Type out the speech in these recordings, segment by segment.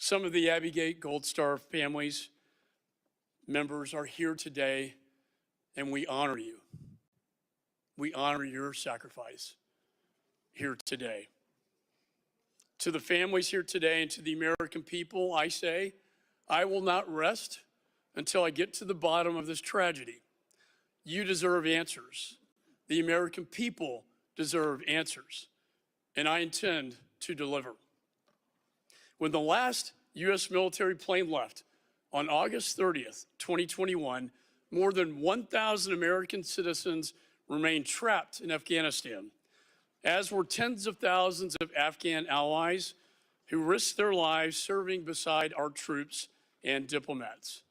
Some of the Abbey Gate Gold Star families members are here today, and we honor you. We honor your sacrifice here today. To the families here today and to the American people, I say, I will not rest until I get to the bottom of this tragedy. You deserve answers. The American people deserve answers, and I intend to deliver. When the last U.S. military plane left on August 30th, 2021, more than 1,000 American citizens remained trapped in Afghanistan, as were tens of thousands of Afghan allies who risked their lives serving beside our troops and diplomats.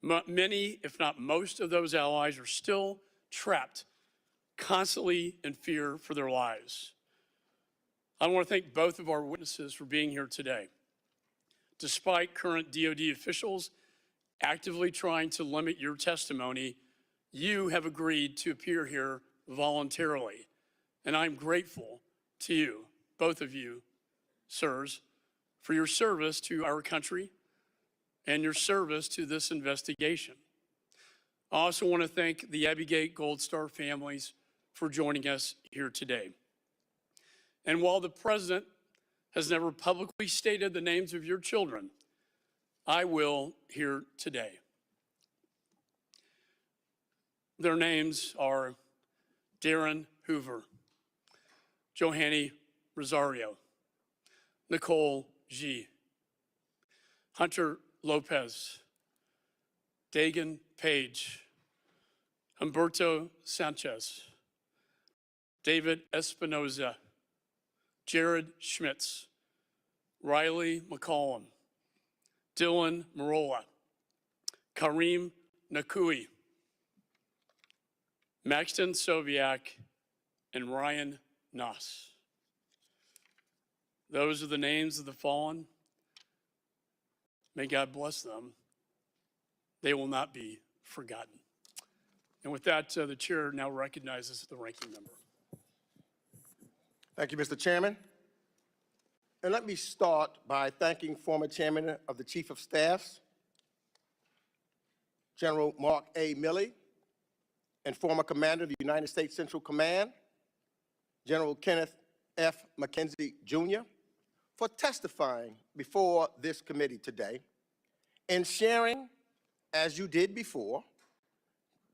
Many, if not most, of those allies are still trapped, constantly in fear for their lives. I want to thank both of our witnesses for being here today. Despite current DoD officials actively trying to limit your testimony, you have agreed to appear here voluntarily. And I'm grateful to you, both of you, sirs, for your service to our country and your service to this investigation. I also want to thank the Abbey Gate Gold Star families for joining us here today. And while the President has never publicly stated the names of your children, I will here today. Their names are Darren Hoover, Johanny Rosario, Nicole G., Hunter Lopez, Dagan Page, Humberto Sanchez, David Espinoza, Jared Schmitz, Riley McCollum, Dylan Marola, Kareem Nakui, Maxton Soviak, and Ryan Noss. Those are the names of the fallen. May God bless them. They will not be forgotten. And with that, the chair now recognizes the ranking member. Thank you, Mr. Chairman. And let me start by thanking former Chairman of the Chief of Staffs, General Mark A. Milley, and former Commander of the United States Central Command, General Kenneth F. McKenzie, Jr., for testifying before this committee today and sharing, as you did before,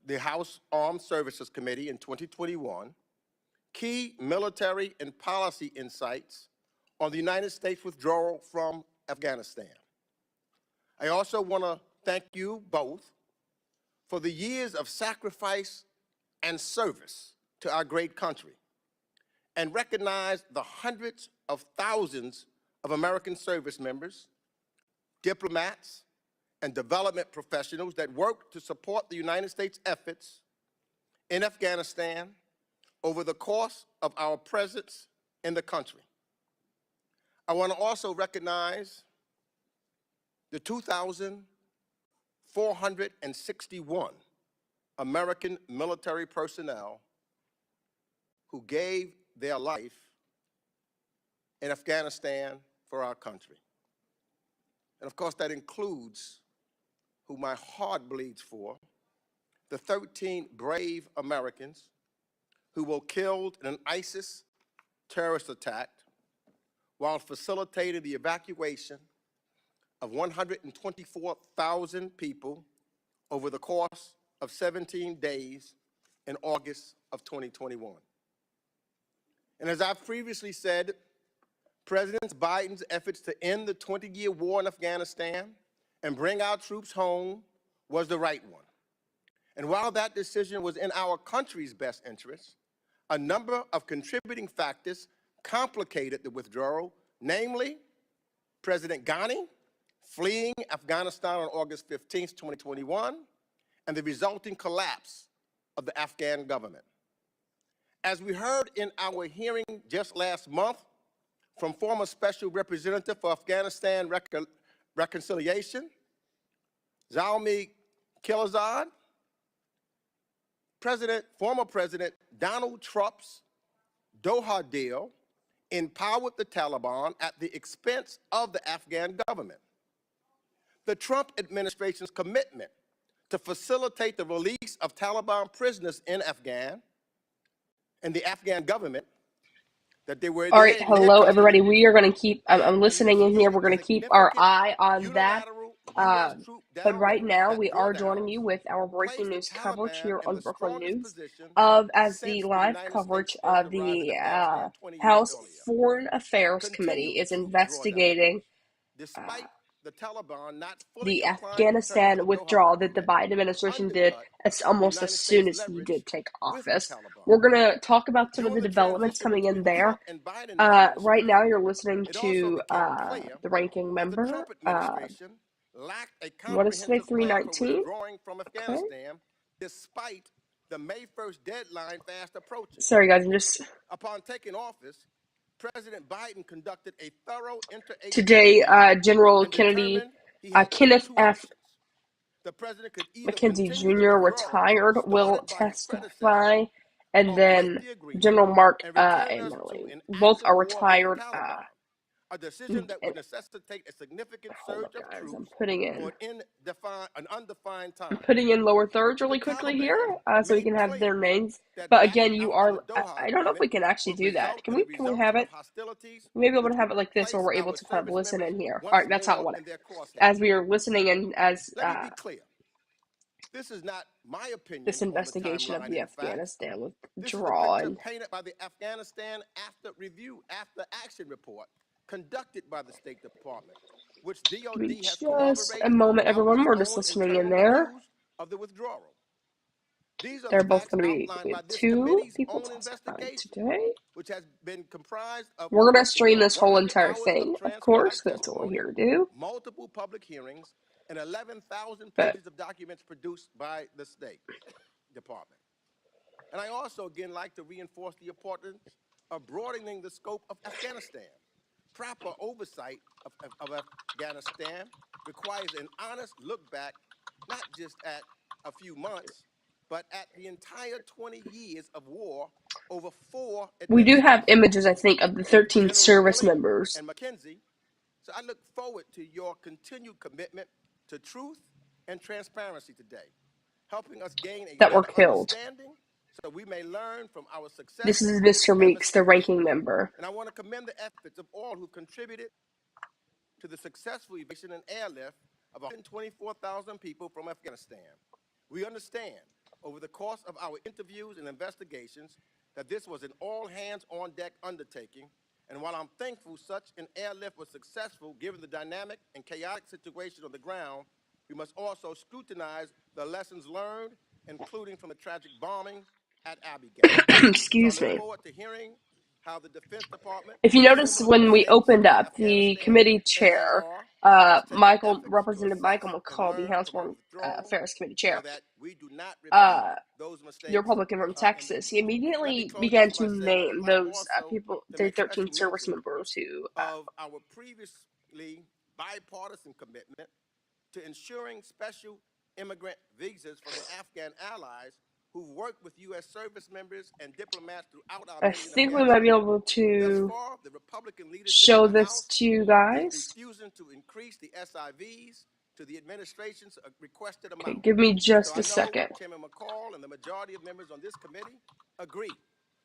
the House Armed Services Committee in 2021, key military and policy insights on the United States withdrawal from Afghanistan. I also want to thank you both for the years of sacrifice and service to our great country, and recognize the hundreds of thousands of American service members, diplomats, and development professionals that work to support the United States efforts in Afghanistan over the course of our presence in the country. I want to also recognize the 2,461 American military personnel who gave their life in Afghanistan for our country. And of course, that includes who my heart bleeds for, the 13 brave Americans who were killed in an ISIS terrorist attack while facilitating the evacuation of 124,000 people over the course of 17 days in August of 2021. And as I've previously said, President Biden's efforts to end the 20-year war in Afghanistan and bring our troops home was the right one. And while that decision was in our country's best interest, a number of contributing factors complicated the withdrawal, namely President Ghani fleeing Afghanistan on August 15, 2021, and the resulting collapse of the Afghan government. As we heard in our hearing just last month from former Special Representative for Afghanistan Reconciliation, Zalmi Khalilzad, former President Donald Trump's Doha deal empowered the Taliban at the expense of the Afghan government. The Trump administration's commitment to facilitate the release of Taliban prisoners in Afghan and the Afghan government that they were All right, in their hello everybody. custody We are going to keep, I'm and listening in here. initiate We're going to keep our significant eye on that. unilateral U.S. troop But right downloads now, at we are joining drawdowns you with our breaking placed the news coverage Taliban here in on the Brooklyn strongest News position as the since the live United States coverage first of arrived in the Afghanistan 20 years House earlier. Foreign Affairs Continued Committee is troop investigating drawdowns, despite the Taliban not fully the complying with terms of Afghanistan the Doha withdrawal that the Agreement, Biden administration did undercut the almost as United soon States as he leverage did take with the office. Taliban. We're going to talk about some of During the the developments transition coming in between the there. Trump and Biden administrations, Right now, you're listening it also to became clear the ranking that the member. Trump administration lacked a What is today, comprehensive plan for 319? withdrawing from Okay. Afghanistan, despite the May 1st deadline fast approaching. Sorry, guys, I'm just... Upon taking office, President Biden conducted a thorough interagency Today, review General and Kennedy, determined he had Kenneth two F. options. The president could either McKenzie continue the Jr., withdrawal retired, will started by his predecessor testify, and or break then the agreement General Mark and return us to Emmerling. an Both active are war with the retired. Taliban, a decision that would necessitate a significant Hold up, surge of guys. troops I'm putting for an undefined time. in lower thirds The really quickly here, Taliban so we made can have clear their names. that But backing again, you out of are. the Doha I don't know if Agreement we can actually would do that. result in a Can we resumption have of it? hostilities, Maybe able which to have would it like this, where place we're able our to kind of service listen members in here. All once right, that's how it more went. in their crosshairs. As we are listening in, as Let me be clear. This is not my this opinion on the investigation of timeline the and the facts. Afghanistan This is a picture withdrawal. painted by the Afghanistan after action report conducted by the State Department, which Give me DOD has just a corroborated moment, out of everyone. its We're just own listening in internal there. reviews of the withdrawal. These are the They're both facts going to be, outlined we by have this 2 committee's people own testifying investigation, today. which has been comprised of We're going to stream over this whole 100 entire hours of thing, of course, transcribed that's what we're testimony, here to do. multiple public hearings, and 11,000 But pages of documents produced by the State Department. And I also, again, like to reinforce the importance of broadening the scope of Afghanistan. Proper oversight of Afghanistan requires an honest look back, not just at a few months, but at the entire 20 years of war over 4 we do have administrations. images, I think, of the 13 Generals service Milley members and McKenzie, so I look forward to your continued commitment to truth and transparency today, helping us gain a that were better killed. understanding so we may learn from our This successes is Mr. and Meeks, the mistakes. ranking member. And I want to commend the efforts of all who contributed to the successful evacuation and airlift of 124,000 people from Afghanistan. We understand over the course of our interviews and investigations that this was an all-hands-on-deck undertaking, and while I'm thankful such an airlift was successful given the dynamic and chaotic situation on the ground, we must also scrutinize the lessons learned, including from the tragic bombing at Abbey Gate. Excuse So I look me. forward to hearing how the Defense Department, If you notice, similar to when the we states opened in up, the Afghanistan, committee chair, AAR, has taken efforts to Representative assess Michael and McCall, the learn House from our Foreign withdrawal Affairs Committee so chair, that we do not repeat uh, those the mistakes Republican from in the Texas, he future. Let me immediately close began just by to saying I would name like those also people, to the make 13 special service mention members who, of our previously bipartisan commitment to ensuring special immigrant visas for the Afghan allies who've worked with U.S. service members and diplomats throughout our I mission in think we might be Afghanistan. able Thus to far, the Republican leadership in show the this House to you is guys. refusing to increase the SIVs to the administration's requested Okay, amount. give me So just I a know second. Chairman McCall and the majority of members on this committee agree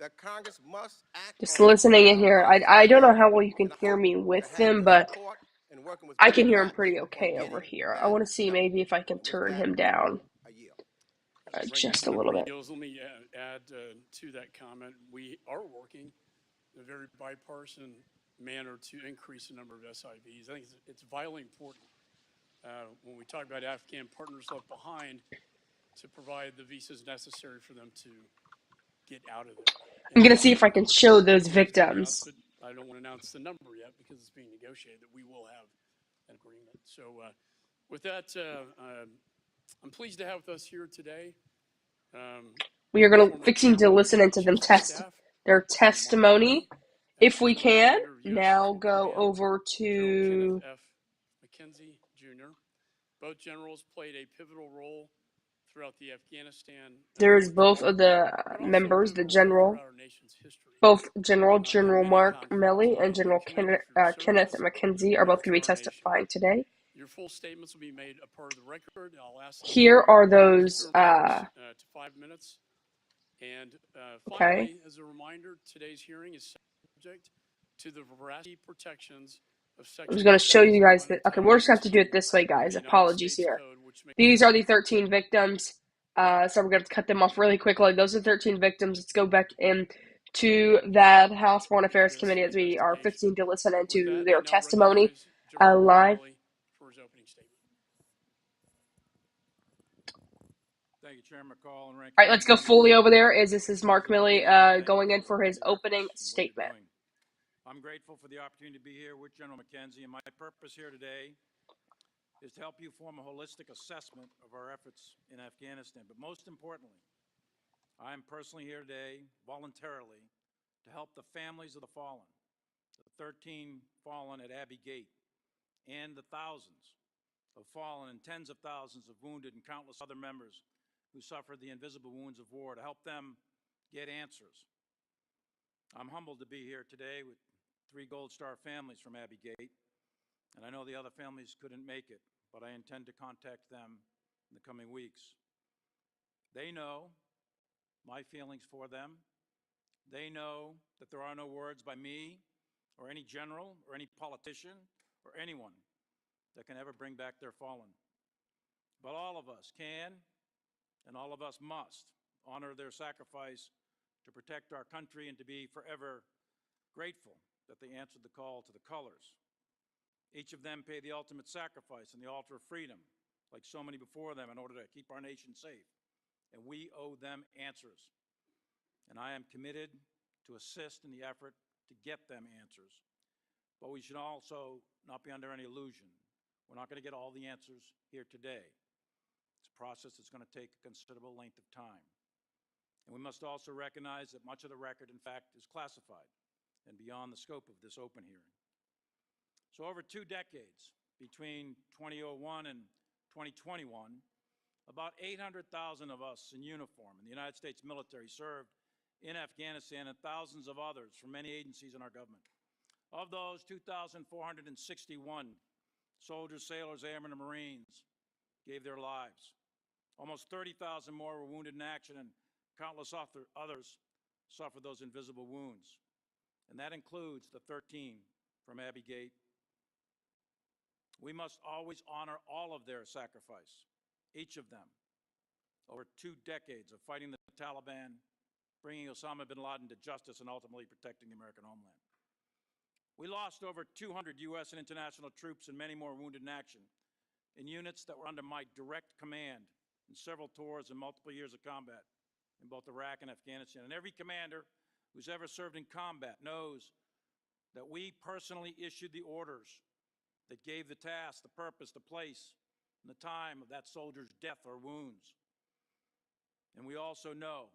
that Congress must act Just on listening in our here. promise I to don't know America. how well you can And I hear hope me to with have him, your but support in working with I can hear him Democrats pretty on okay over getting here. I that want to see done. maybe if I can And with turn that, him down I yield. just a Ranking little Member bit. Yields, let me add to that comment. We are working in a very bipartisan manner to increase the number of SIVs. I think it's vitally important when we talk about Afghan partners left behind to provide the visas necessary for them to get out of there. I'm And going to see if I can show those I'm pleased to announce, victims. but I don't want to announce the number yet because it's being negotiated, that we will have an agreement. So with that, I'm pleased to have with us here today. We are going to Former fixing to General listen into them Chiefs of Staff, their General Mark testimony. Milley, If we former can, Commander of U.S. now Central go Command, over General Kenneth to F. McKenzie, Jr. Both generals played a pivotal role throughout the Afghanistan There's both withdrawal, of the but also a members, the pivotal role general, throughout our nation's history. both In General many Mark conflicts, Milley and and you've been General commended for your Kenneth service McKenzie are and both work going to to be our nation. testifying today. Your full statements will be made a part of the record, and I'll ask that Here you are keep those, your remarks to 5 minutes. And okay. finally, as a reminder, today's hearing is subject to the veracity protections of I'm just Section going to show you guys 7001 that. of Okay, Title we're just going to have to do it 18 this way, of guys. the United Apologies States here. Code, which makes These are the 13 victims. So we're going to cut them off really quickly. Those are 13 victims. Let's go back in to that House Foreign Affairs this Committee as we are investigation. fixing to listen With into that, I their now testimony recognize General Mark live. Milley for his opening statement. Thank you, Chairman McCall and Ranking All right, let's go Member fully Hughes. over there. This is Mark Members of the Milley committee, thank going you in for his your opening efforts and what you're statement. doing. I'm grateful for the opportunity to be here with General McKenzie, and my purpose here today is to help you form a holistic assessment of our efforts in Afghanistan. But most importantly, I am personally here today, voluntarily, to help the families of the fallen, the 13 fallen at Abbey Gate, and the thousands of fallen and tens of thousands of wounded and countless other members who suffered the invisible wounds of war, to help them get answers. I'm humbled to be here today with 3 Gold Star families from Abbey Gate, and I know the other families couldn't make it, but I intend to contact them in the coming weeks. They know my feelings for them. They know that there are no words by me or any general or any politician or anyone that can ever bring back their fallen. But all of us can, and all of us must honor their sacrifice to protect our country and to be forever grateful that they answered the call to the colors. Each of them paid the ultimate sacrifice on the altar of freedom, like so many before them, in order to keep our nation safe. And we owe them answers. And I am committed to assist in the effort to get them answers. But we should also not be under any illusion. We're not going to get all the answers here today. It's a process that's going to take a considerable length of time. And we must also recognize that much of the record, in fact, is classified and beyond the scope of this open hearing. So over 2 decades, between 2001 and 2021, about 800,000 of us in uniform in the United States military served in Afghanistan, and thousands of others from many agencies in our government. Of those, 2,461 soldiers, sailors, airmen, and Marines gave their lives. Almost 30,000 more were wounded in action, and countless others suffered those invisible wounds. And that includes the 13 from Abbey Gate. We must always honor all of their sacrifice, each of them, over 2 decades of fighting the Taliban, bringing Osama bin Laden to justice, and ultimately protecting the American homeland. We lost over 200 U.S. and international troops and many more wounded in action in units that were under my direct command in several tours and multiple years of combat in both Iraq and Afghanistan. And every commander who's ever served in combat knows that we personally issued the orders that gave the task, the purpose, the place, and the time of that soldier's death or wounds. And we also know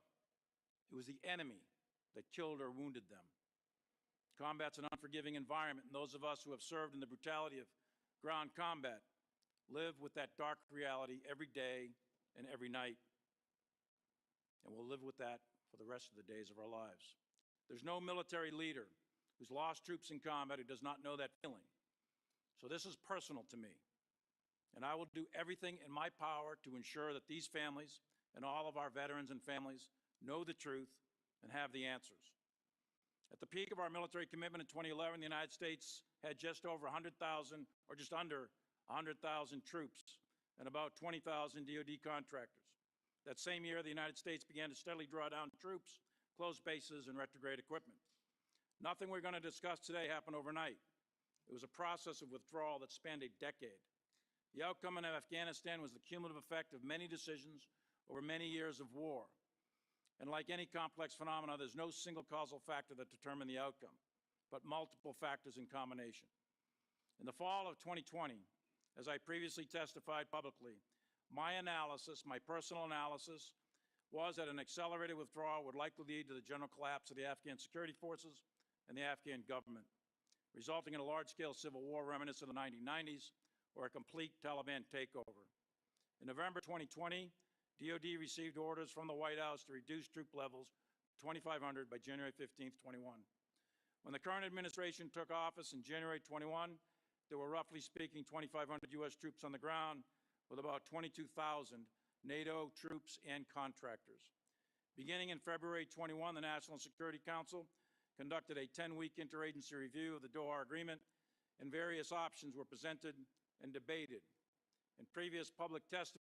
it was the enemy that killed or wounded them. Combat's an unforgiving environment, and those of us who have served in the brutality of ground combat live with that dark reality every day and every night. And we'll live with that for the rest of the days of our lives. There's no military leader who's lost troops in combat who does not know that feeling. So this is personal to me. And I will do everything in my power to ensure that these families and all of our veterans and families know the truth and have the answers. At the peak of our military commitment in 2011, the United States had just over 100,000, or just under 100,000 troops and about 20,000 DoD contractors. That same year, the United States began to steadily draw down troops, close bases, and retrograde equipment. Nothing we're going to discuss today happened overnight. It was a process of withdrawal that spanned a decade. The outcome in Afghanistan was the cumulative effect of many decisions over many years of war. And like any complex phenomena, there's no single causal factor that determined the outcome, but multiple factors in combination. In the fall of 2020, as I previously testified publicly, my analysis, my personal analysis, was that an accelerated withdrawal would likely lead to the general collapse of the Afghan security forces and the Afghan government, resulting in a large-scale civil war reminiscent of the 1990s or a complete Taliban takeover. In November 2020, DoD received orders from the White House to reduce troop levels to 2,500 by January 15th, 21. When the current administration took office in January 21, there were, roughly speaking, 2,500 U.S. troops on the ground, with about 22,000 NATO troops and contractors. Beginning in February 21, the National Security Council conducted a 10-week interagency review of the Doha Agreement, and various options were presented and debated. In previous public testimony,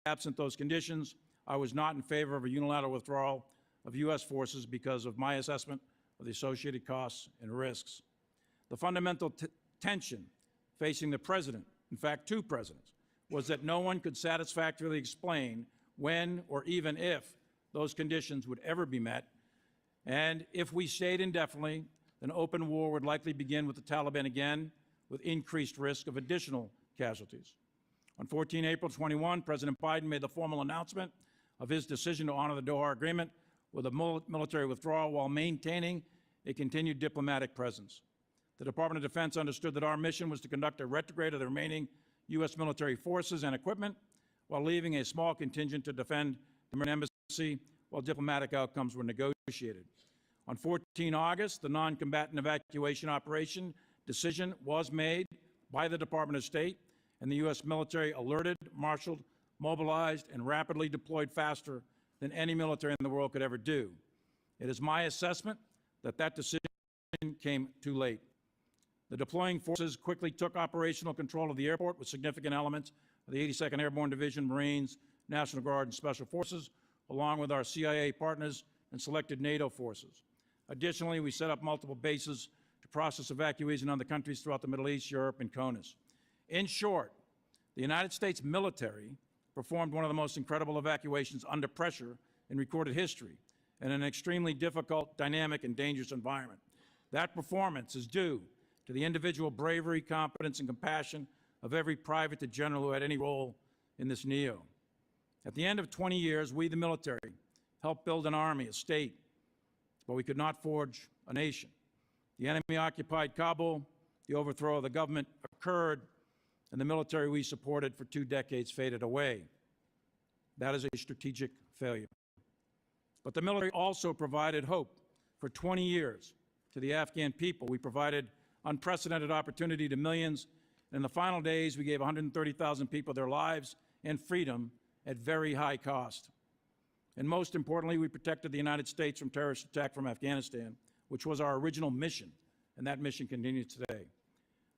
absent those conditions, I was not in favor of a unilateral withdrawal of U.S. forces because of my assessment of the associated costs and risks. The fundamental tension facing the president, in fact, two presidents, was that no one could satisfactorily explain when or even if those conditions would ever be met, and if we stayed indefinitely, an open war would likely begin with the Taliban again, with increased risk of additional casualties. On 14 April 21, President Biden made the formal announcement of his decision to honor the Doha Agreement with a military withdrawal while maintaining a continued diplomatic presence. The Department of Defense understood that our mission was to conduct a retrograde of the remaining U.S. military forces and equipment while leaving a small contingent to defend the American embassy while diplomatic outcomes were negotiated. On 14 August, the non-combatant evacuation operation decision was made by the Department of State, and the U.S. military alerted, marshaled, mobilized, and rapidly deployed faster than any military in the world could ever do. It is my assessment that that decision came too late. The deploying forces quickly took operational control of the airport with significant elements of the 82nd Airborne Division, Marines, National Guard, and Special Forces, along with our CIA partners and selected NATO forces. Additionally, we set up multiple bases to process evacuees in other countries throughout the Middle East, Europe, and CONUS. In short, the United States military performed one of the most incredible evacuations under pressure in recorded history in an extremely difficult, dynamic, and dangerous environment. That performance is due to the individual bravery, competence, and compassion of every private to general who had any role in this NEO. At the end of 20 years, we, the military, helped build an army, a state, but we could not forge a nation. The enemy occupied Kabul, the overthrow of the government occurred, and the military we supported for 2 decades faded away. That is a strategic failure. But the military also provided hope for 20 years to the Afghan people. We provided unprecedented opportunity to millions. And in the final days, we gave 130,000 people their lives and freedom at very high cost. And most importantly, we protected the United States from terrorist attack from Afghanistan, which was our original mission, and that mission continues today.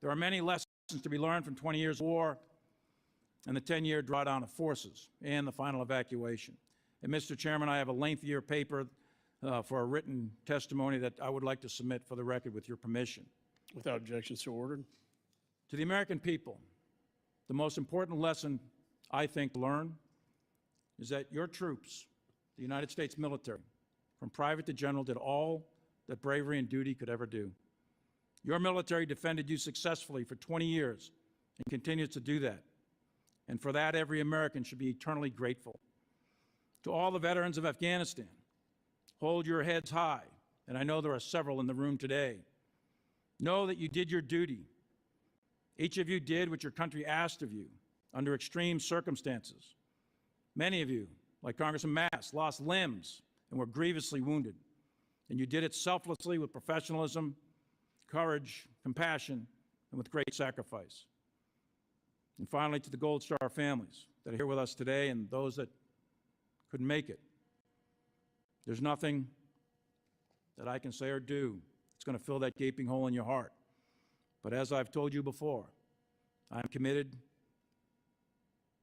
There are many lessons to be learned from 20 years of war and the 10-year drawdown of forces and the final evacuation. And Mr. Chairman, I have a lengthier paper for a written testimony that I would like to submit for the record with your permission. Without objection, so ordered. To the American people, the most important lesson I think to learn is that your troops, the United States military, from private to general, did all that bravery and duty could ever do. Your military defended you successfully for 20 years and continues to do that. And for that, every American should be eternally grateful. To all the veterans of Afghanistan, hold your heads high, and I know there are several in the room today. Know that you did your duty. Each of you did what your country asked of you under extreme circumstances. Many of you, like Congressman Mass, lost limbs and were grievously wounded. And you did it selflessly with professionalism, courage, compassion, and with great sacrifice. And finally, to the Gold Star families that are here with us today and those that couldn't make it, there's nothing that I can say or do going to fill that gaping hole in your heart. But as I've told you before, I'm committed,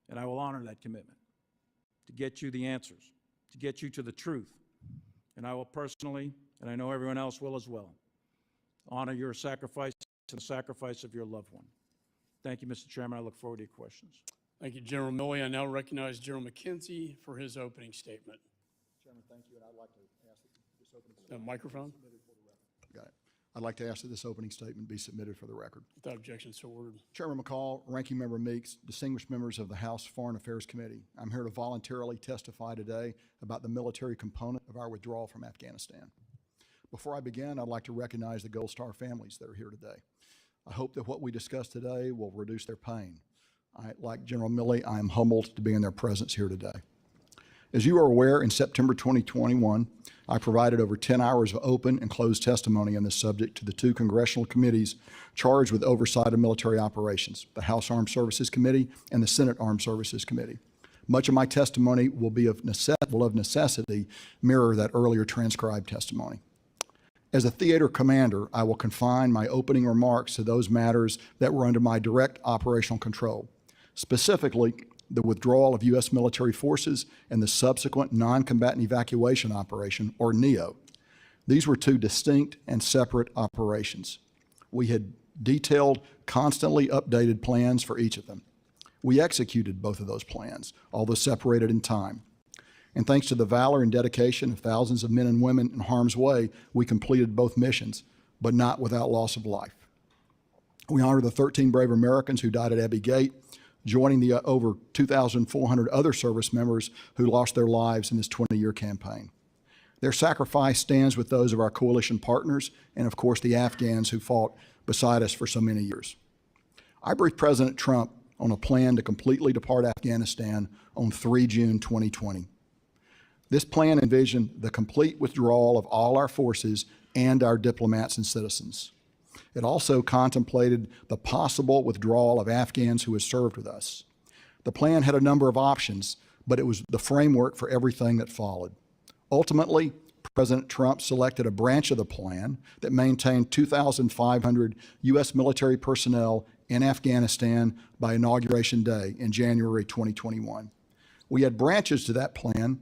and I will honor that commitment to get you the answers, to get you to the truth. And I will personally, and I know everyone else will as well, honor your sacrifice and the sacrifice of your loved one. Thank you, Mr. Chairman. I look forward to your questions. Thank you, General Milley. I now recognize General McKenzie for his opening statement. Chairman, thank you, and I'd like to ask that this opening statement Microphone. be submitted for the record. Got it. I'd like to ask that this opening statement be submitted for the record. Without objection, so ordered. Chairman McCall, Ranking Member Meeks, distinguished members of the House Foreign Affairs Committee, I'm here to voluntarily testify today about the military component of our withdrawal from Afghanistan. Before I begin, I'd like to recognize the Gold Star families that are here today. I hope that what we discuss today will reduce their pain. Like General Milley, I am humbled to be in their presence here today. As you are aware, in September 2021, I provided over 10 hours of open and closed testimony on this subject to the two congressional committees charged with oversight of military operations, the House Armed Services Committee and the Senate Armed Services Committee. Much of my testimony will of necessity mirror that earlier transcribed testimony. As a theater commander, I will confine my opening remarks to those matters that were under my direct operational control, specifically the withdrawal of U.S. military forces and the subsequent non-combatant evacuation operation, or NEO. These were two distinct and separate operations. We had detailed, constantly updated plans for each of them. We executed both of those plans, although separated in time. And thanks to the valor and dedication of thousands of men and women in harm's way, we completed both missions, but not without loss of life. We honor the 13 brave Americans who died at Abbey Gate, joining the over 2,400 other service members who lost their lives in this 20-year campaign. Their sacrifice stands with those of our coalition partners and, of course, the Afghans who fought beside us for so many years. I briefed President Trump on a plan to completely depart Afghanistan on 3 June 2020. This plan envisioned the complete withdrawal of all our forces and our diplomats and citizens. It also contemplated the possible withdrawal of Afghans who had served with us. The plan had a number of options, but it was the framework for everything that followed. Ultimately, President Trump selected a branch of the plan that maintained 2,500 U.S. military personnel in Afghanistan by Inauguration Day in January 2021. We had branches to that plan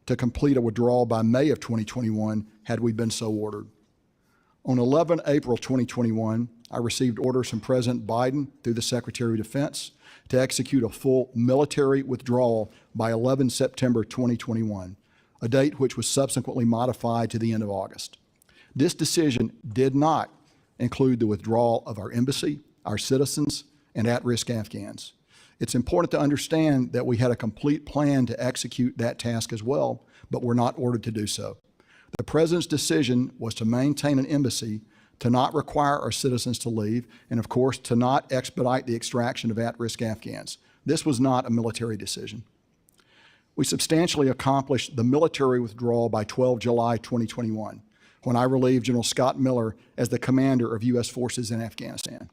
to complete a withdrawal by May of 2021 had we been so ordered. On 11 April 2021, I received orders from President Biden through the Secretary of Defense to execute a full military withdrawal by 11 September 2021, a date which was subsequently modified to the end of August. This decision did not include the withdrawal of our embassy, our citizens, and at-risk Afghans. It's important to understand that we had a complete plan to execute that task as well, but were not ordered to do so. The President's decision was to maintain an embassy, to not require our citizens to leave, and of course, to not expedite the extraction of at-risk Afghans. This was not a military decision. We substantially accomplished the military withdrawal by 12 July 2021, when I relieved General Scott Miller as the commander of U.S. forces in Afghanistan.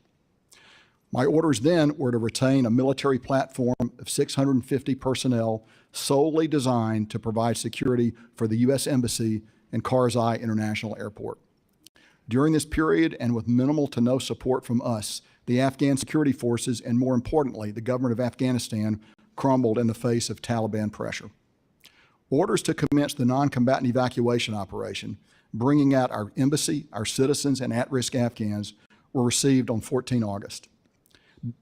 My orders then were to retain a military platform of 650 personnel solely designed to provide security for the U.S. Embassy and Karzai International Airport. During this period, and with minimal to no support from us, the Afghan security forces, and more importantly, the government of Afghanistan, crumbled in the face of Taliban pressure. Orders to commence the non-combatant evacuation operation, bringing out our embassy, our citizens, and at-risk Afghans, were received on 14 August.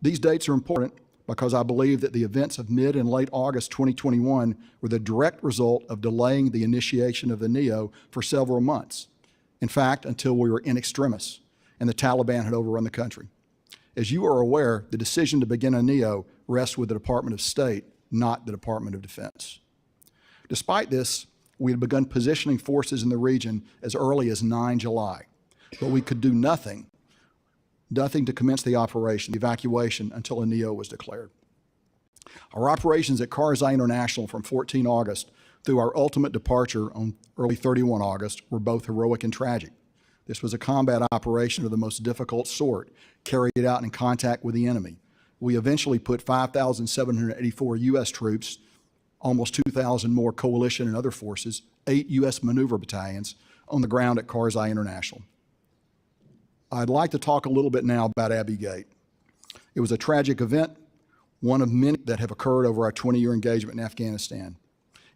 These dates are important because I believe that the events of mid and late August 2021 were the direct result of delaying the initiation of the NEO for several months. In fact, until we were in extremis and the Taliban had overrun the country. As you are aware, the decision to begin a NEO rests with the Department of State, not the Department of Defense. Despite this, we had begun positioning forces in the region as early as 9 July, but we could do nothing to commence the operation, the evacuation, until a NEO was declared. Our operations at Karzai International from 14 August through our ultimate departure on early 31 August were both heroic and tragic. This was a combat operation of the most difficult sort, carried out in contact with the enemy. We eventually put 5,784 U.S. troops, almost 2,000 more coalition and other forces, 8 U.S. maneuver battalions on the ground at Karzai International. I'd like to talk a little bit now about Abbey Gate. It was a tragic event, one of many that have occurred over our 20-year engagement in Afghanistan.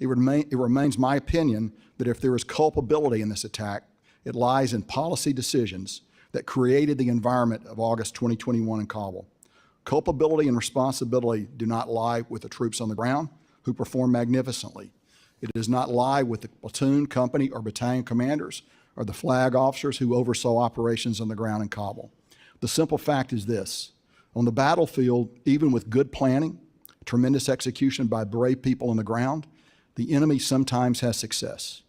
It remains my opinion that if there is culpability in this attack, it lies in policy decisions that created the environment of August 2021 in Kabul. Culpability and responsibility do not lie with the troops on the ground, who perform magnificently. It does not lie with the platoon, company, or battalion commanders, or the flag officers who oversaw operations on the ground in Kabul. The simple fact is this: on the battlefield, even with good planning, tremendous execution by brave people on the ground, the enemy sometimes has success.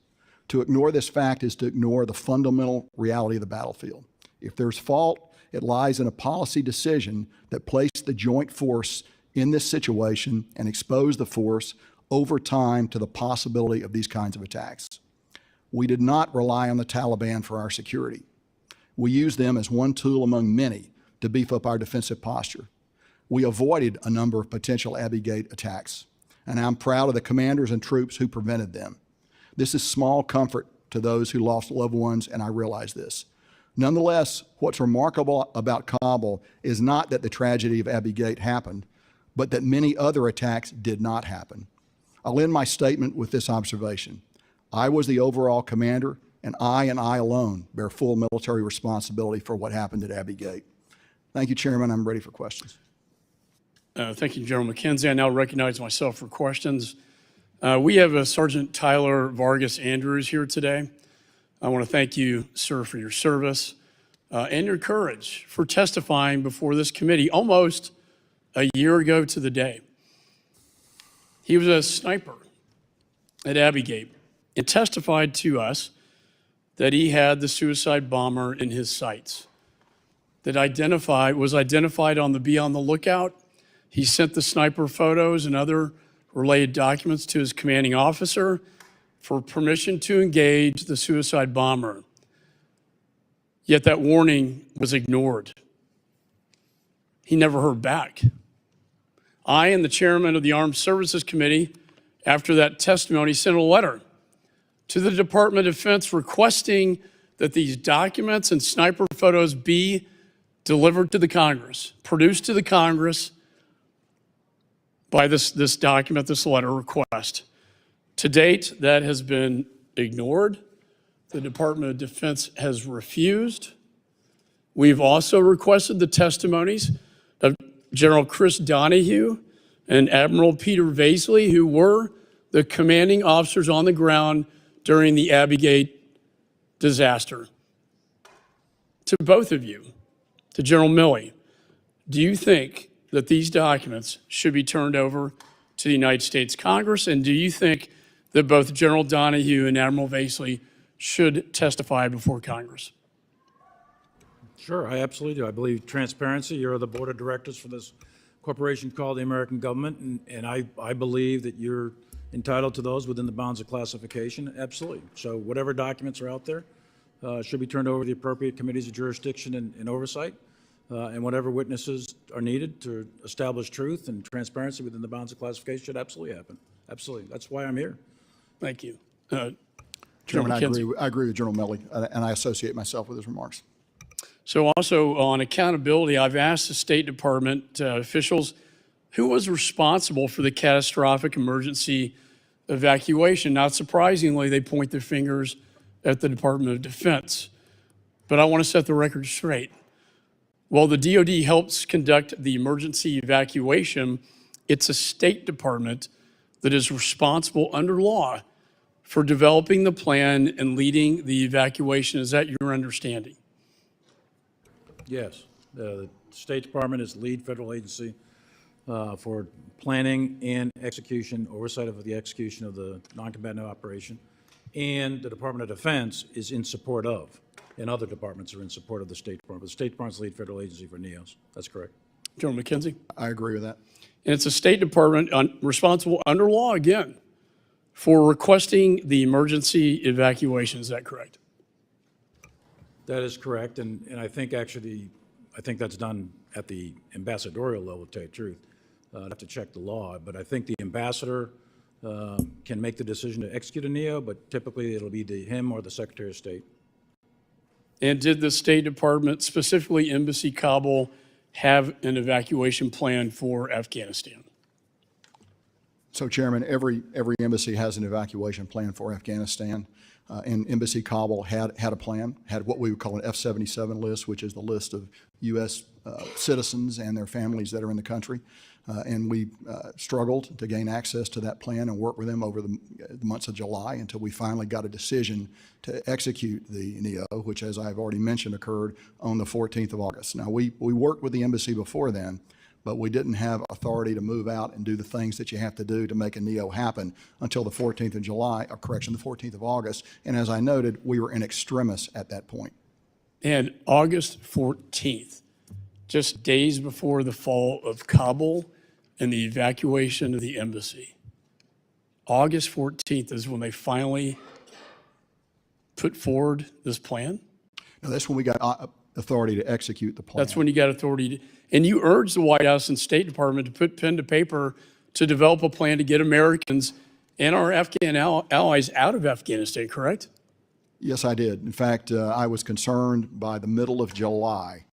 To ignore this fact is to ignore the fundamental reality of the battlefield. If there's fault, it lies in a policy decision that placed the joint force in this situation and exposed the force over time to the possibility of these kinds of attacks. We did not rely on the Taliban for our security. We used them as one tool among many to beef up our defensive posture. We avoided a number of potential Abbey Gate attacks, and I'm proud of the commanders and troops who prevented them. This is small comfort to those who lost loved ones, and I realize this. Nonetheless, what's remarkable about Kabul is not that the tragedy of Abbey Gate happened, but that many other attacks did not happen. I'll end my statement with this observation. I was the overall commander, and I alone bear full military responsibility for what happened at Abbey Gate. Thank you, Chairman. I'm ready for questions. Thank you, General McKenzie. I now recognize myself for questions. We have Sergeant Tyler Vargas Andrews here today. I want to thank you, sir, for your service and your courage for testifying before this committee almost a year ago to the day. He was a sniper at Abbey Gate and testified to us that he had the suicide bomber in his sights, that was identified on the Be on the Lookout. He sent the sniper photos and other related documents to his commanding officer for permission to engage the suicide bomber. Yet that warning was ignored. He never heard back. I and the chairman of the Armed Services Committee, after that testimony, sent a letter to the Department of Defense requesting that these documents and sniper photos be delivered to the Congress, produced to the Congress by this document, this letter request. To date, that has been ignored. The Department of Defense has refused. We've also requested the testimonies of General Chris Donahue and Admiral Peter Vasley, who were the commanding officers on the ground during the Abbey Gate disaster. To both of you, to General Milley, do you think that these documents should be turned over to the United States Congress? And do you think that both General Donahue and Admiral Vasley should testify before Congress? Sure, I absolutely do. I believe transparency. You're the board of directors for this corporation called the American government, and I believe that you're entitled to those within the bounds of classification. Absolutely. So whatever documents are out there should be turned over to the appropriate committees of jurisdiction and oversight, and whatever witnesses are needed to establish truth and transparency within the bounds of classification should absolutely happen. Absolutely. That's why I'm here. Thank you. Chairman, I agree with General Milley, and I associate myself with his remarks. So also on accountability, I've asked the State Department officials who was responsible for the catastrophic emergency evacuation. Not surprisingly, they point their fingers at the Department of Defense. But I want to set the record straight. While the DoD helps conduct the emergency evacuation, it's a State Department that is responsible under law for developing the plan and leading the evacuation. Is that your understanding? Yes. The State Department is the lead federal agency for planning and execution, oversight of the execution of the non-combatant operation. And the Department of Defense is in support of, and other departments are in support of the State Department. The State Department's the lead federal agency for NEOS. That's correct. General McKenzie? I agree with that. And it's a State Department responsible under law, again, for requesting the emergency evacuation. Is that correct? That is correct, and I think actually, I think that's done at the ambassadorial level, to tell you the truth. I'd have to check the law, but I think the ambassador can make the decision to execute a NEO, but typically it'll be him or the Secretary of State. And did the State Department, specifically Embassy Kabul, have an evacuation plan for Afghanistan? So, Chairman, every embassy has an evacuation plan for Afghanistan. And Embassy Kabul had a plan, had what we would call an F-77 list, which is the list of U.S. Citizens and their families that are in the country. And we struggled to gain access to that plan and work with them over the months of July until we finally got a decision to execute the NEO, which, as I've already mentioned, occurred on the 14th of August. Now, we worked with the embassy before then, but we didn't have authority to move out and do the things that you have to do to make a NEO happen until the 14th of July, or correction, the 14th of August. And as I noted, we were in extremis at that point. And August 14th, just days before the fall of Kabul and the evacuation of the embassy, August 14th is when they finally put forward this plan? Now, that's when we got authority to execute the plan. That's when you got authority to, and you urged the White House and State Department to put pen to paper to develop a plan to get Americans and our Afghan allies out of Afghanistan, correct? Yes, I did. In fact, I was concerned by the middle of July.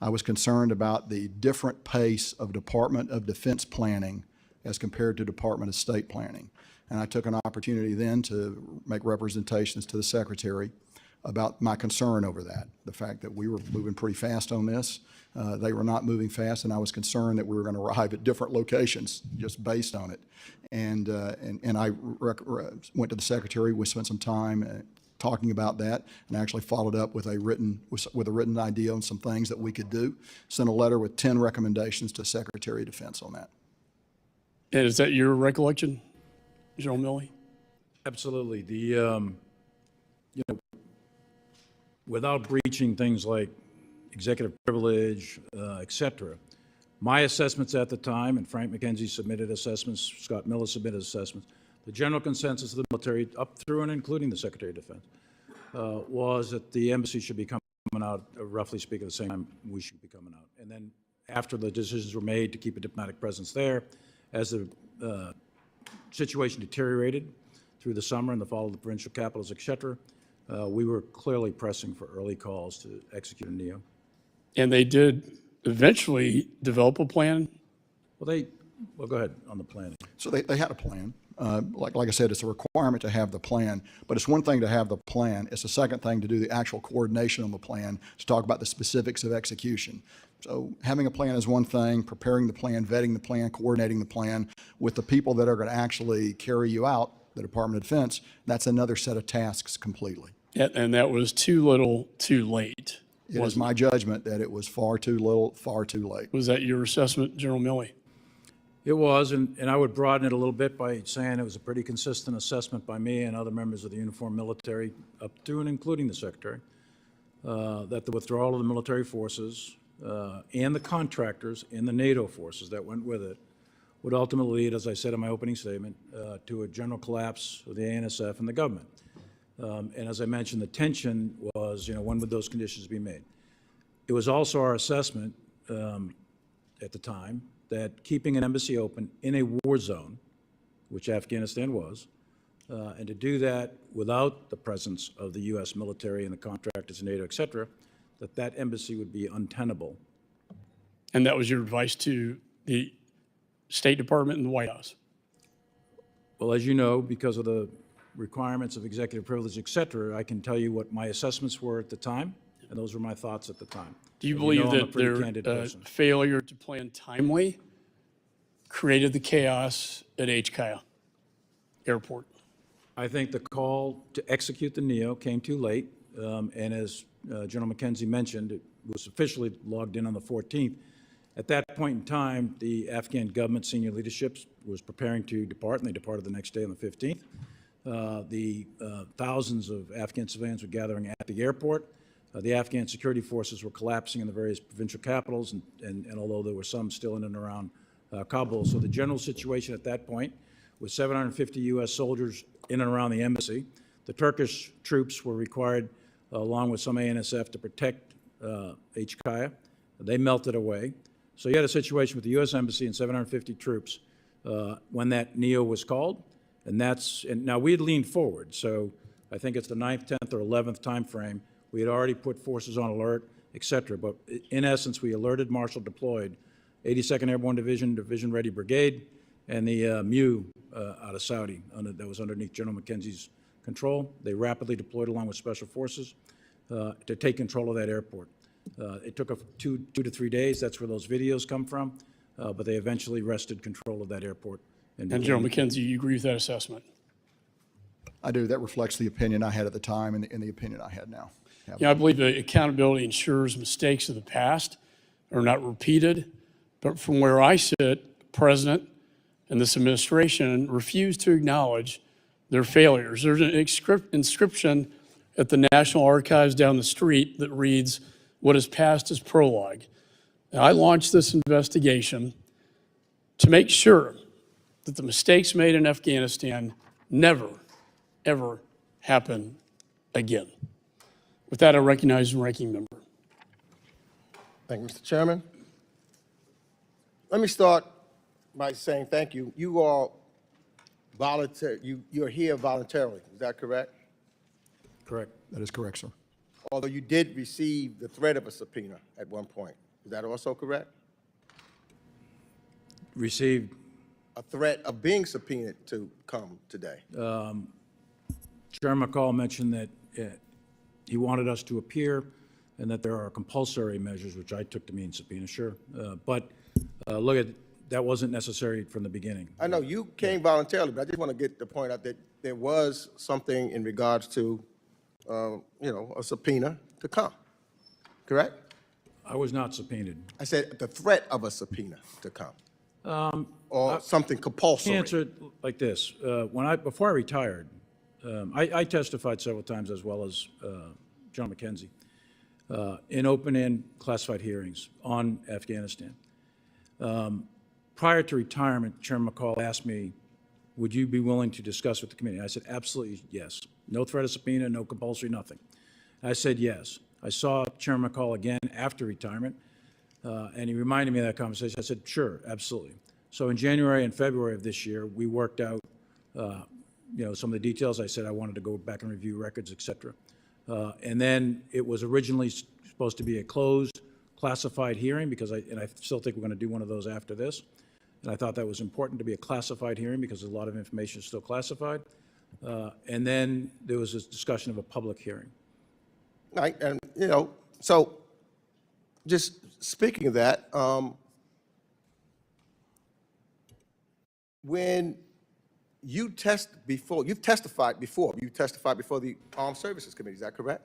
I was concerned about the different pace of Department of Defense planning as compared to Department of State planning. And I took an opportunity then to make representations to the Secretary about my concern over that, the fact that we were moving pretty fast on this. They were not moving fast, and I was concerned that we were going to arrive at different locations just based on it. And I went to the Secretary. We spent some time talking about that, and actually followed up with a written idea on some things that we could do. Sent a letter with 10 recommendations to Secretary of Defense on that. And is that your recollection, General Milley? Absolutely. Without breaching things like executive privilege, et cetera, my assessments at the time, and Frank McKenzie submitted assessments, Scott Miller submitted assessments, the general consensus of the military, up through and including the Secretary of Defense, was that the embassy should be coming out, roughly speaking, at the same time we should be coming out. And then after the decisions were made to keep a diplomatic presence there, as the situation deteriorated through the summer and the fall of the provincial capitals, et cetera, we were clearly pressing for early calls to execute a NEO. And they did eventually develop a plan? Well, go ahead on the planning. So they had a plan. Like I said, it's a requirement to have the plan, but it's one thing to have the plan. It's a second thing to do the actual coordination on the plan, to talk about the specifics of execution. So having a plan is one thing, preparing the plan, vetting the plan, coordinating the plan with the people that are going to actually carry you out, the Department of Defense, that's another set of tasks completely. And that was too little, too late. It is my judgment that it was far too little, far too late. Was that your assessment, General Milley? It was, and I would broaden it a little bit by saying it was a pretty consistent assessment by me and other members of the uniformed military, up to and including the Secretary, that the withdrawal of the military forces and the contractors and the NATO forces that went with it would ultimately lead, as I said in my opening statement, to a general collapse of the ANSF and the government. And as I mentioned, the tension was, when would those conditions be made? It was also our assessment at the time that keeping an embassy open in a war zone, which Afghanistan was, and to do that without the presence of the U.S. military and the contractors, NATO, et cetera, that embassy would be untenable. And that was your advice to the State Department and the White House? Well, as you know, because of the requirements of executive privilege, et cetera, I can tell you what my assessments were at the time, and those were my thoughts at the time. Do you believe that their failure to plan timely created the chaos at HKIA Airport? I think the call to execute the NEO came too late, and as General McKenzie mentioned, it was officially logged in on the 14th. At that point in time, the Afghan government senior leadership was preparing to depart, and they departed the next day on the 15th. The thousands of Afghan civilians were gathering at the airport. The Afghan security forces were collapsing in the various provincial capitals, and although there were some still in and around Kabul. So the general situation at that point was 750 U.S. soldiers in and around the embassy. The Turkish troops were required, along with some ANSF, to protect HKIA. They melted away. So you had a situation with the U.S. Embassy and 750 troops when that NEO was called. And now we had leaned forward. So I think it's the 9th, 10th, or 11th time frame We had already put forces on alert, et cetera. But in essence, we alerted Marshall deployed 82nd Airborne Division, Division Ready Brigade, and the MU out of Saudi that was underneath General McKenzie's control. They rapidly deployed along with Special Forces to take control of that airport. It took 2 to 3 days. That's where those videos come from. But they eventually wrested control of that airport. And General McKenzie, you agree with that assessment? I do. That reflects the opinion I had at the time and the opinion I had now. Yeah, I believe that accountability ensures mistakes of the past are not repeated. But from where I sit, the President and this administration refuse to acknowledge their failures. There's an inscription at the National Archives down the street that reads, "What is past is prologue." Now, I launched this investigation to make sure that the mistakes made in Afghanistan never, ever happen again. With that, I recognize the ranking member. Thank you, Mr. Chairman. Let me start by saying thank you. You are you're here voluntarily, is that correct? Correct. That is correct, sir. Although you did receive the threat of a subpoena at one point. Is that also correct? Received A threat of being subpoenaed to come today. Chairman McCall mentioned that he wanted us to appear and that there are compulsory measures, which I took to mean subpoena, sure. But look, that wasn't necessary from the beginning. I know you came voluntarily, but I just want to get the point out that there was something in regards to, a subpoena to come, correct? I was not subpoenaed. I said the threat of a subpoena to come. Or something compulsory. Answer it like this. Before I retired, I testified several times as well as John McKenzie in open and classified hearings on Afghanistan. Prior to retirement, Chairman McCall asked me, would you be willing to discuss with the committee? I said, absolutely, yes. No threat of subpoena, no compulsory, nothing. I said, yes. I saw Chairman McCall again after retirement, and he reminded me of that conversation. I said, sure, absolutely. So in January and February of this year, we worked out, some of the details. I said I wanted to go back and review records, et cetera. And then it was originally supposed to be a closed, classified hearing because I still think we're going to do one of those after this. And I thought that was important to be a classified hearing because a lot of information is still classified. And then there was this discussion of a public hearing. Right, and so just speaking of that, when you've testified before the Armed Services Committee, is that correct?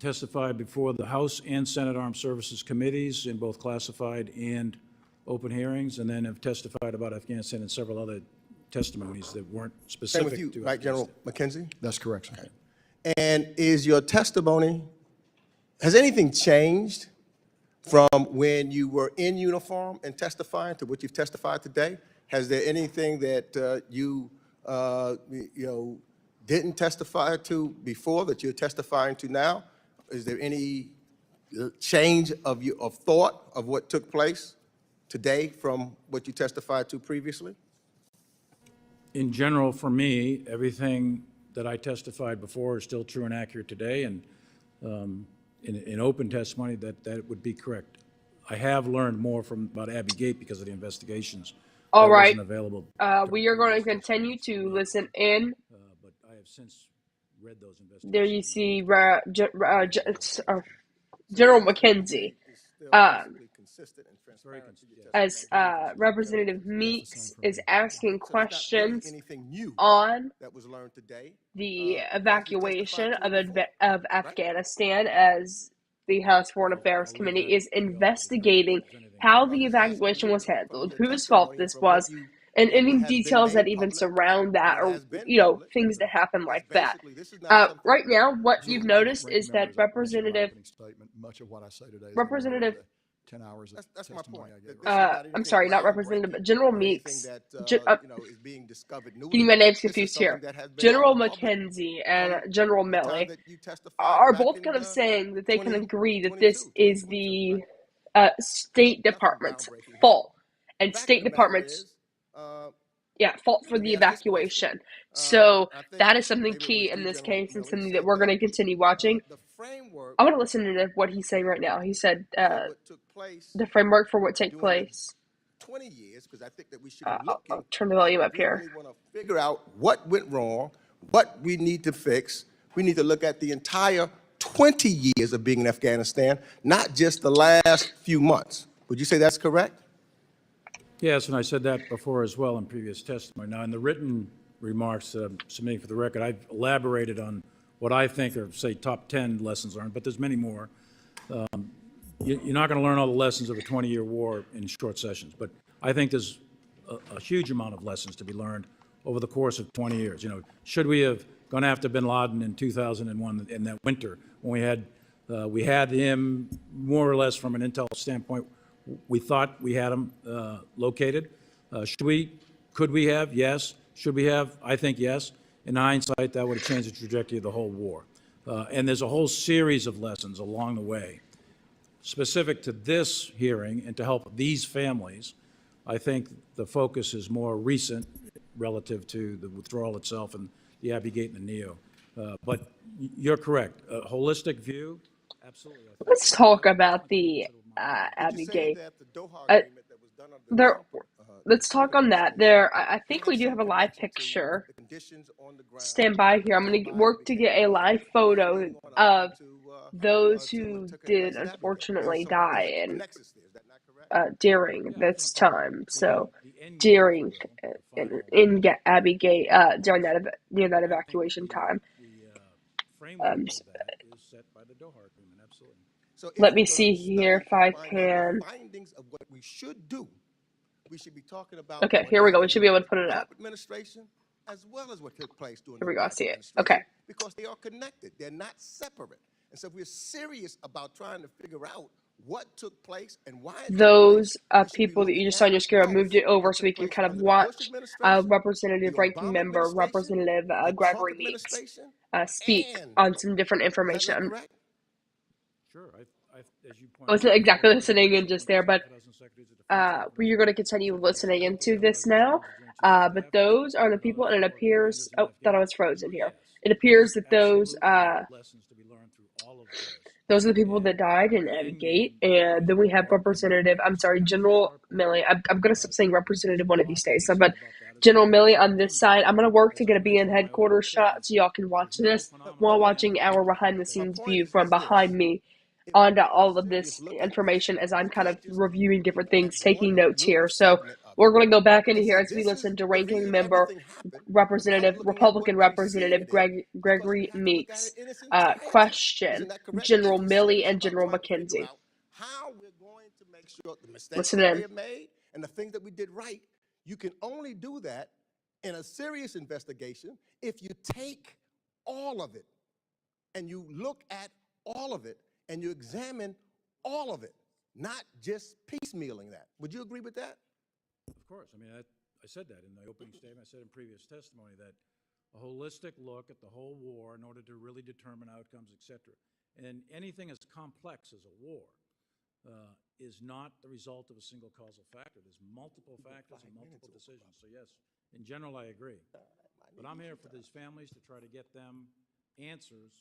Testified before the House and Senate Armed Services Committees in both classified and open hearings, and then have testified about Afghanistan and several other testimonies that weren't Same specific with you, to right, Afghanistan. General McKenzie? That's correct, sir. And is your testimony, has anything changed from when you were in uniform and testifying to what you've testified today? Has there anything that you didn't testify to before that you're testifying to now? Is there any change of thought of what took place today from what you testified to previously? In general, for me, everything that I testified before is still true and accurate today, and in open testimony, that would be correct. I have learned more about Abbey Gate because of the investigations. All that right. wasn't available. We are going to continue to listen in. But I have since read those investigations. There you see General McKenzie. As Representative Meeks is asking questions on that was learned today. the evacuation of Afghanistan, as the House Foreign Affairs Committee is investigating how the evacuation was handled, whose fault this was, and any details that even surround that, or things that happen like that. Right now, what you've noticed is that Representative 10 hours of That's my testimony point. I gave. I'm sorry, not Representative, but General Meeks. Is being discovered newly. Getting my names This is confused something here. that has been General out in the public McKenzie and General from the time Milley that you testified are back both in, kind of saying that they can 20 agree that 22, this is 2022, the State Nothing Department's groundbreaking here. fault. And Fact State of the matter Department's is, fault for Let the me ask this question. evacuation. So I think that is something maybe it was key in you, this General case and Milley, something that said we're going that to continue watching. the framework I want to listen to what he's saying right now. He said for what took place the framework for what take during the place. 20 years, because I think that we should be I'll looking turn the at, volume if up we here. really want to figure out what went wrong, what we need to fix, we need to look at the entire 20 years of being in Afghanistan, not just the last few months. Would you say that's correct? Yes, and I said that before as well in previous testimony. Now, in the written remarks that I'm submitting for the record, I've elaborated on what I think are, say, top 10 lessons learned, but there's many more. You're not going to learn all the lessons of a 20-year war in short sessions, but I think there's a huge amount of lessons to be learned over the course of 20 years. You know, should we have gone after bin Laden in 2001 in that winter when we had him more or less from an intel standpoint? We thought we had him located. Could we have? Yes. Should we have? I think yes. In hindsight, that would have changed the trajectory of the whole war. And there's a whole series of lessons along the way. Specific to this hearing and to help these families, I think the focus is more recent relative to the withdrawal itself and the Abbey Gate and the NEO. But you're correct. A holistic view, absolutely. I think Let's talk about the Would you Abbey say Gate. that the Doha Uh, agreement that was done under the there, Trump let's talk on that. I think we had do some have a live connection to picture. the conditions on the ground Stand by here. I'm at going to Abbey work to Gate, get a live photo leading on up of those to and who taking did place at Abbey Gate. unfortunately die There's a in nexus there. Is that not correct? during Yeah, I this think time. So the end game, if you during will, the Abbey Gate during that near that I think evacuation time. the framework Um, of that is set by the Doha Agreement, absolutely. So Let if me we're going see to here study if and I find out the can. findings of what we should do, we should be talking about Okay, what here we go. We happened should be during able to the put it up. Trump administration as well as what took place during Here the we go. I Biden see it. administration, Okay. because they are connected. They're not separate. And so if we're serious about trying to figure out what took place and why it took place, Those we should be people that you looking just saw at on your screen, I both moved it over what so we took can place kind of under the Bush watch administration, the Representative Ranking Obama Member, administration, Representative the Trump Gregory Meeks administration, speak and on some different is that not information. correct? Sure. As you I pointed wasn't out, exactly the listening in just there, but 2,000 secretaries of defense, you're going to continue listening into this now. But staff, those are the people, and it support appears. commanders in Oh, thought I was Afghanistan. frozen So here. yes, It appears there's that absolutely lessons to be learned through all of this. those are the people that And died in the Abbey end Gate, game and is then the we have Doha Agreement. General Start point. Milley. I'm going to stop saying representative one of these Lots to days. be So, said but about that as General well. Milley So on this remember, side. I'm going to work to as get I a be in mentioned in my opening headquarters shot statement, so y'all can watch there's no this phenomenon while of watching our panic behind the My scenes point view from is behind this. me If we're onto going to all of serious this look at this, information as I'm we kind of can't just reviewing look different at things, taking one notes little here. So segment of it we're going to go back into and here say as we this is listen to the Ranking reason Member everything happened without Representative, looking at what Republican preceded Representative it, because we Gregory have to look at it Meeks in its entirety. question Isn't that correct? If General we're Milley serious and about General trying to figure McKenzie. out how we're going to make sure the mistakes Listen we in. may have made and the things that we did right, you can only do that in a serious investigation if you take all of it and you look at all of it and you examine all of it, not just piecemealing that. Would you agree with that? of course, I mean, I said that in the opening statement. I said in previous testimony that a holistic look at the whole war in order to really determine outcomes, et cetera. And anything as complex as a war is not the result of a single causal factor. There's multiple factors and multiple decisions. So yes, in general, I agree. But I'm here for these families to try to get them answers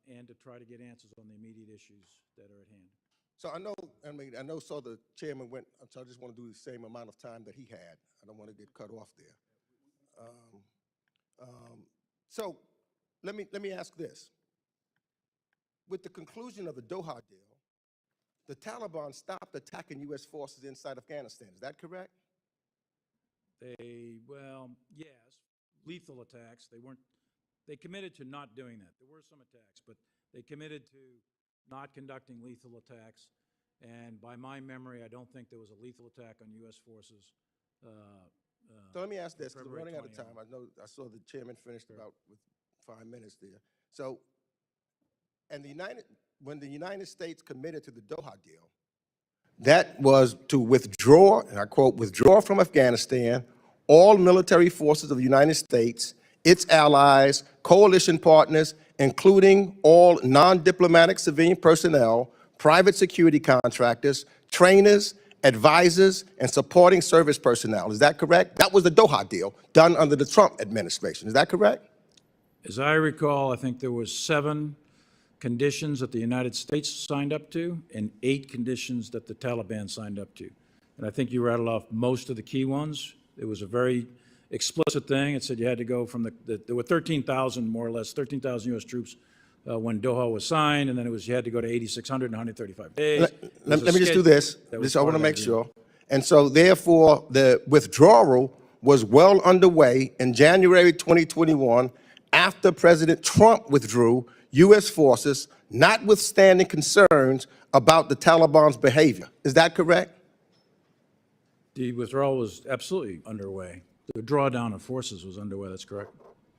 and to try to get answers on the immediate issues that are at hand. So I know, so the chairman went, so I just want to do the same amount of time that he had. I don't want to get cut off there. So let me ask this. With the conclusion of the Doha deal, the Taliban stopped attacking U.S. forces inside Afghanistan. Is that correct? Well, yes, lethal attacks. They committed to not doing that. There were some attacks, but they committed to not conducting lethal attacks. And by my memory, I don't think there was a lethal attack on U.S. forces. So let me ask this, because we're February running out of 21. time. I saw the chairman finished about with 5 minutes there. So, and when the United States committed to the Doha deal, that was to withdraw, and I quote, withdraw from Afghanistan all military forces of the United States, its allies, coalition partners, including all non-diplomatic civilian personnel, private security contractors, trainers, advisors, and supporting service personnel. Is that correct? That was the Doha deal done under the Trump administration. Is that correct? As I recall, I think there was 7 conditions that the United States signed up to and 8 conditions that the Taliban signed up to. And I think you rattled off most of the key ones. It was a very explicit thing. It said you had to go from there were 13,000, more or less, 13,000 U.S. troops when Doha was signed, and then you had to go to 8,600 in 135 days. Let me just do this. I want to make sure. And so therefore, the withdrawal was well underway in January 2021 after President Trump withdrew U.S. forces, notwithstanding concerns about the Taliban's behavior. Is that correct? The withdrawal was absolutely underway. The drawdown of forces was underway, that's correct.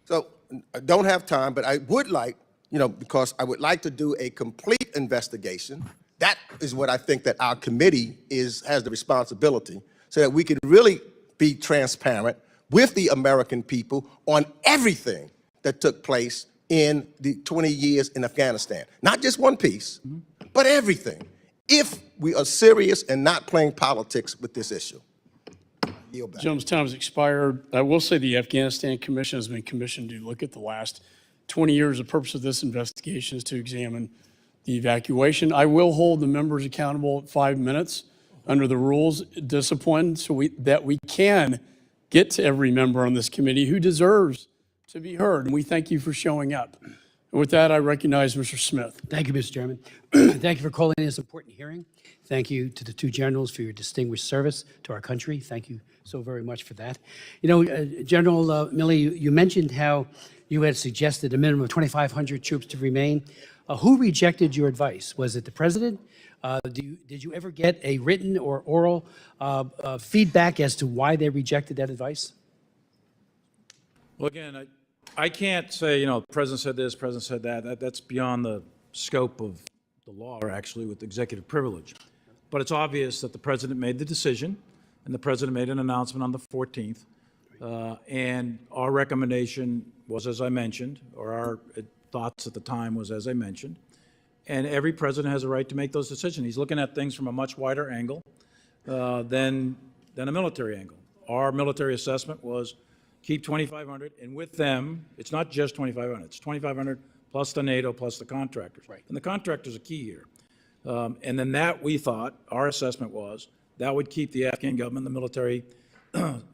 So I don't have time, but I would like, because I would like to do a complete investigation. That is what I think that our committee has the responsibility, so that we can really be transparent with the American people on everything that took place in the 20 years in Afghanistan. Not just one piece, but everything, if we are serious and not playing politics with this issue. Yield back. Gentleman's time has expired. I will say the Afghanistan Commission has been commissioned to look at the last 20 years. The purpose of this investigation is to examine the evacuation. I will hold the members accountable at 5 minutes under the rules discipline so that we can get to every member on this committee who deserves to be heard. And we thank you for showing up. And with that, I recognize Mr. Smith. Thank you, Mr. Chairman. Thank you for calling this important hearing. Thank you to the 2 generals for your distinguished service to our country. Thank you so very much for that. General Milley, you mentioned how you had suggested a minimum of 2,500 troops to remain. Who rejected your advice? Was it the president? Did you ever get a written or oral feedback as to why they rejected that advice? Well, again, I can't say, the president said this, president said that. That's beyond the scope of the law, or actually with executive privilege. But it's obvious that the president made the decision, and the president made an announcement on the 14th. And our recommendation was, as I mentioned, or our thoughts at the time was, as I mentioned. And every president has a right to make those decisions. He's looking at things from a much wider angle than a military angle. Our military assessment was keep 2,500, and with them, it's not just 2,500, it's 2,500 plus the NATO plus the contractors. Right. And the contractors are key here. And then that, we thought, our assessment was, that would keep the Afghan government, the military,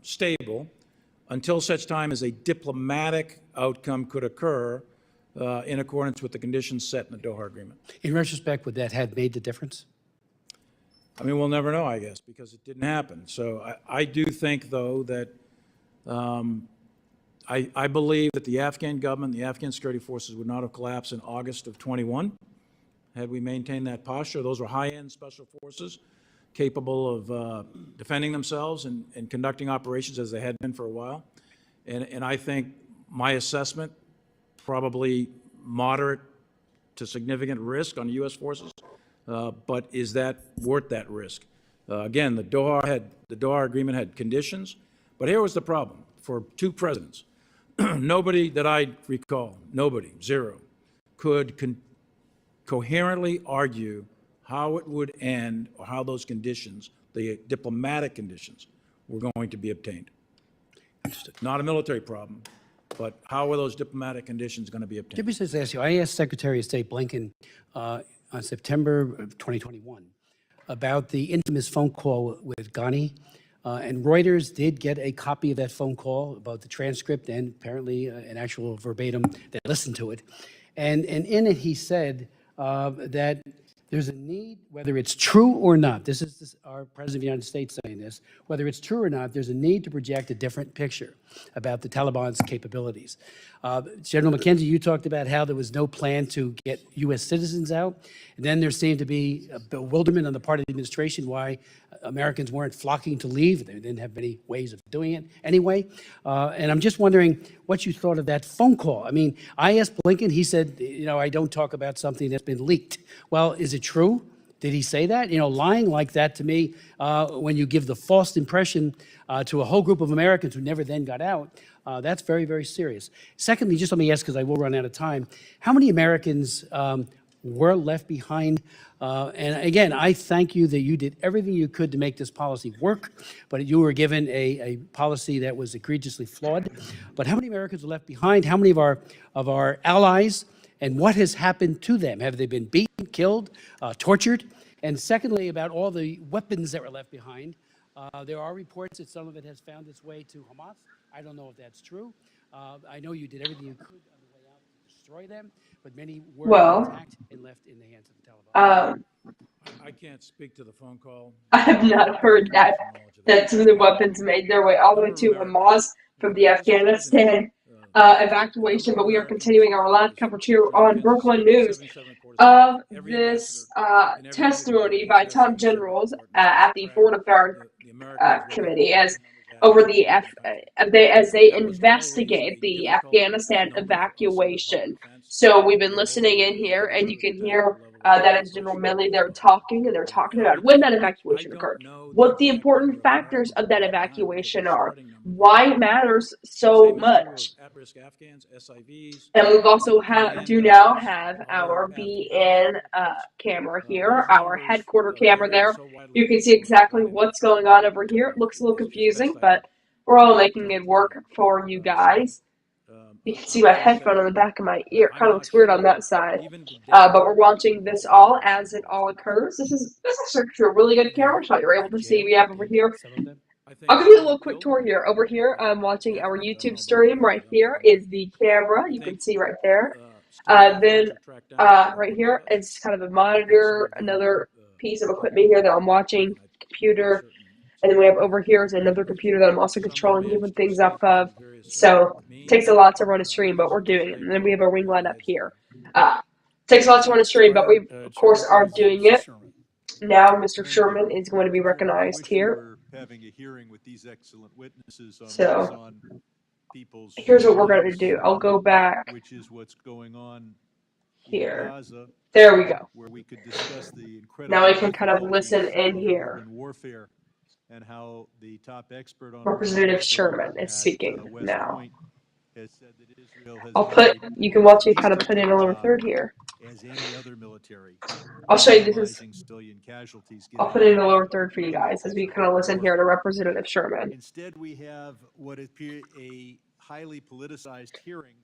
stable until such time as a diplomatic outcome could occur in accordance with the conditions set in the Doha Agreement. In retrospect, would that have made the difference? I mean, we'll never know, I guess, because it didn't happen. So I do think, though, that I believe that the Afghan government, the Afghan security forces would not have collapsed in August of 21 had we maintained that posture. Those were high-end special forces capable of defending themselves and conducting operations as they had been for a while. And I think my assessment, probably moderate to significant risk on U.S. forces, but is that worth that risk? Again, the Doha Agreement had conditions, but here was the problem for 2 presidents. Nobody that I recall, nobody, zero, could coherently argue how it would end or how those conditions, the diplomatic conditions, were going to be obtained. Not a military problem, but how were those diplomatic conditions going to be obtained? Let me just ask you, I asked Secretary of State Blinken on September of 2021 about the infamous phone call with Ghani, and Reuters did get a copy of that phone call, about the transcript and apparently an actual verbatim that listened to it. And in it he said that there's a need, whether it's true or not, this is our President of the United States saying this, whether it's true or not, there's a need to project a different picture about the Taliban's capabilities. General McKenzie, you talked about how there was no plan to get U.S. citizens out. And then there seemed to be a bewilderment on the part of the administration why Americans weren't flocking to leave. They didn't have many ways of doing it anyway. And I'm just wondering what you thought of that phone call. I mean, I asked Blinken, he said, I don't talk about something that's been leaked. Well, is it true? Did he say that? Lying like that to me, when you give the false impression to a whole group of Americans who never then got out, that's very, very serious. Secondly, just let me ask, because I will run out of time, how many Americans were left behind. And again, I thank you that you did everything you could to make this policy work, but you were given a policy that was egregiously flawed. But how many Americans were left behind? How many of our allies? And what has happened to them? Have they been beaten, killed, tortured? And secondly, about all the weapons that were left behind, there are reports that some of it has found its way to Hamas. I don't know if that's true. I know you did everything you could on the way out to destroy them, but many were attacked and left in the hands of the Taliban. I can't speak to the phone call. I have not heard that some of the weapons made their way all the way to Hamas from the Afghanistan evacuation, but we are continuing our live coverage here on Brooklyn News of this testimony by Tom Generals at the Foreign Affairs Committee as they investigate the Afghanistan evacuation. So we've been listening in here, and you can hear that is General Milley. They're talking about when that evacuation occurred, what the important factors of that evacuation are, why it matters so much. And we've also now have our BN camera here, our headquarter camera there. You can see exactly what's going on over here. It looks a little confusing, but we're all making it work for you guys. You can see my headphone on the back of my ear. Kind of looks weird on that side. But we're watching this all as it all occurs. This is actually a really good camera shot. You're able to see we have over here. I'll give you a little quick tour here. Over here, I'm watching our YouTube stream. Right here is the camera. You can see right there. Then right here is kind of a monitor, another piece of equipment here that I'm watching, computer. And then we have over here is another computer that I'm also controlling, moving things off of. So it takes a lot to run a stream, but we're doing it. And then we have a ring light up here. Takes a lot to run a stream, but we, of course, are doing it. Now Mr. Sherman is going to be recognized here. Having a hearing with these excellent witnesses on So people's here's what we're going to do. I'll go back which is what's going on here. Gaza, there we go. where we could discuss the incredible Now we can kind of listen in here. warfare and how the top expert on Representative Sherman is speaking West now. Point has said that Israel has You can watch me kind of put in a lower third here. as any other military. I'll show you this is, Civilian casualties. I'll put in the lower third for you guys as we kind of listen here to Representative Sherman. Instead, we have what appears a highly politicized hearing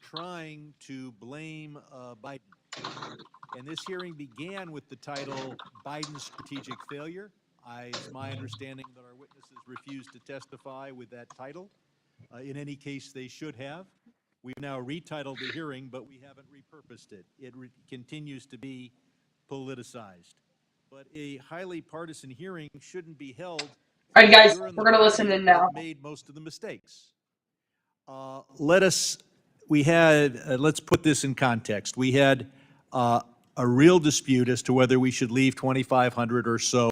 trying to blame Biden. And this hearing began with the title, Biden's Strategic Failure. It's my understanding that our witnesses refused to testify with that title. In any case, they should have. We've now retitled the hearing, but we haven't repurposed it. It continues to be politicized. But a highly partisan hearing shouldn't be held. All right, guys, we're going to listen in now. Made most of the mistakes. Let's put this in context. We had a real dispute as to whether we should leave 2,500 or so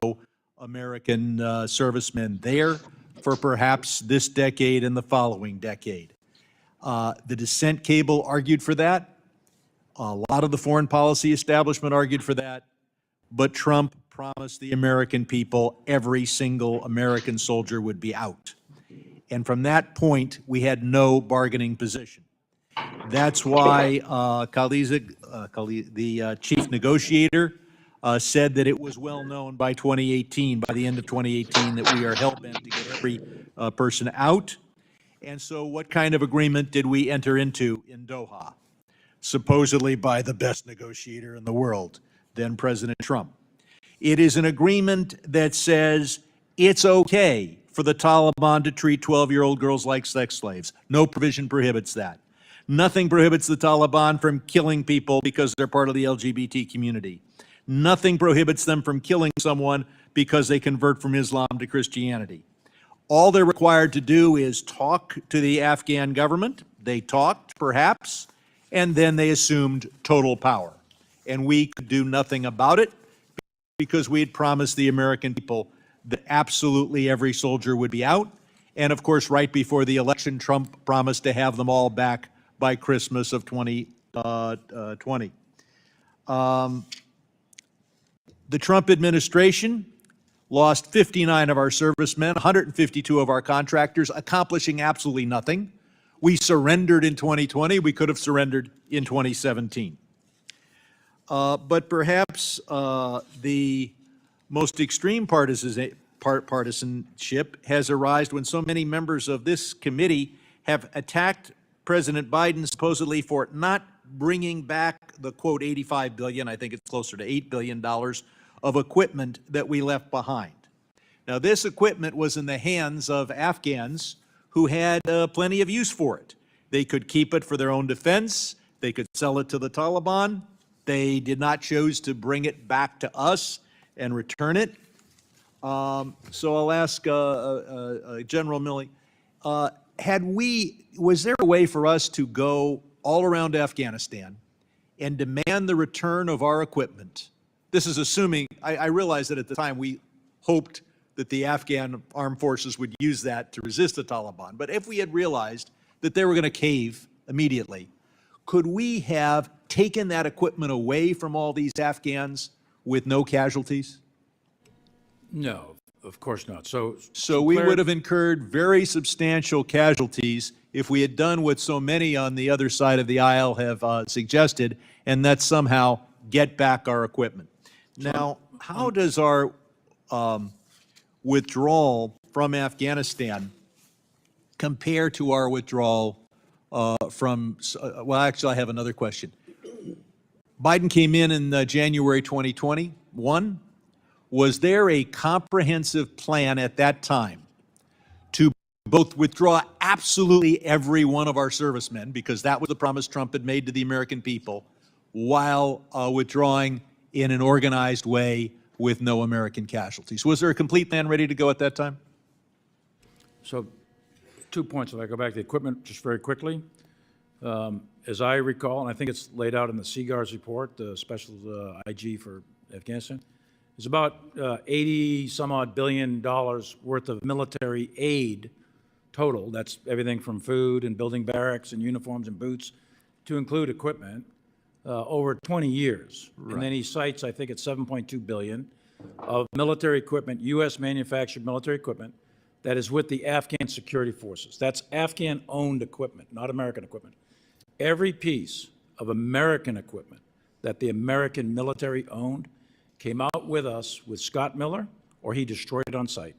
American servicemen there for perhaps this decade and the following decade. The dissent cable argued for that. A lot of the foreign policy establishment argued for that. But Trump promised the American people every single American soldier would be out. And from that point, we had no bargaining position. That's why the chief negotiator, said that it was well known by 2018, by the end of 2018, that we are hell-bent to get every person out. And so what kind of agreement did we enter into in Doha? Supposedly by the best negotiator in the world, then President Trump. It is an agreement that says it's okay for the Taliban to treat 12-year-old girls like sex slaves. No provision prohibits that. Nothing prohibits the Taliban from killing people because they're part of the LGBT community. Nothing prohibits them from killing someone because they convert from Islam to Christianity. All they're required to do is talk to the Afghan government. They talked, perhaps, and then they assumed total power. And we could do nothing about it because we had promised the American people that absolutely every soldier would be out. And of course, right before the election, Trump promised to have them all back by Christmas of 2020. The Trump administration lost 59 of our servicemen, 152 of our contractors, accomplishing absolutely nothing. We surrendered in 2020. We could have surrendered in 2017. But perhaps the most extreme partisanship has arisen when so many members of this committee have attacked President Biden supposedly for not bringing back the quote 85 billion, I think it's closer to $8 billion of equipment that we left behind. Now, this equipment was in the hands of Afghans who had plenty of use for it. They could keep it for their own defense. They could sell it to the Taliban. They did not choose to bring it back to us and return it. So I'll ask General Milley, was there a way for us to go all around Afghanistan and demand the return of our equipment? This is assuming, I realize that at the time we hoped that the Afghan armed forces would use that to resist the Taliban. But if we had realized that they were going to cave immediately, could we have taken that equipment away from all these Afghans with no casualties? No, of course not. So we would have incurred very substantial casualties if we had done what so many on the other side of the aisle have suggested, and that's somehow get back our equipment. Now, how does our withdrawal from Afghanistan compare to our withdrawal well, actually, I have another question. Biden came in January 2021. Was there a comprehensive plan at that time to both withdraw absolutely every one of our servicemen, because that was the promise Trump had made to the American people, while withdrawing in an organized way with no American casualties? Was there a complete plan ready to go at that time? So 2 points, if I go back to the equipment just very quickly. As I recall, and I think it's laid out in the Seaguar's report, the special IG for Afghanistan, it's about 80 some odd billion dollars worth of military aid total. That's everything from food and building barracks and uniforms and boots to include equipment over 20 years. Right. And then he cites, I think it's 7.2 billion of military equipment, U.S. manufactured military equipment that is with the Afghan security forces. That's Afghan-owned equipment, not American equipment. Every piece of American equipment that the American military owned came out with us with Scott Miller, or he destroyed it on site.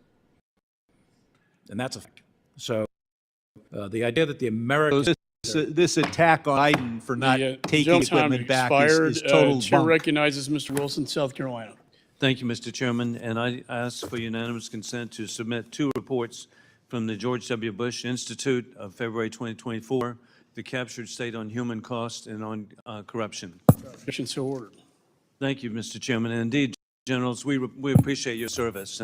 And that's a fact. So the idea that the American... This attack on Biden for not taking Gentleman's time equipment back expired. is total Chair bunk. recognizes Mr. Wilson, South Carolina. Thank you, Mr. Chairman, and I ask for unanimous consent to submit two reports from the George W. Bush Institute of February 2024, the Captured State on Human Cost and on Corruption. Objection so ordered. Thank you, Mr. Chairman. And indeed, generals, we appreciate your service,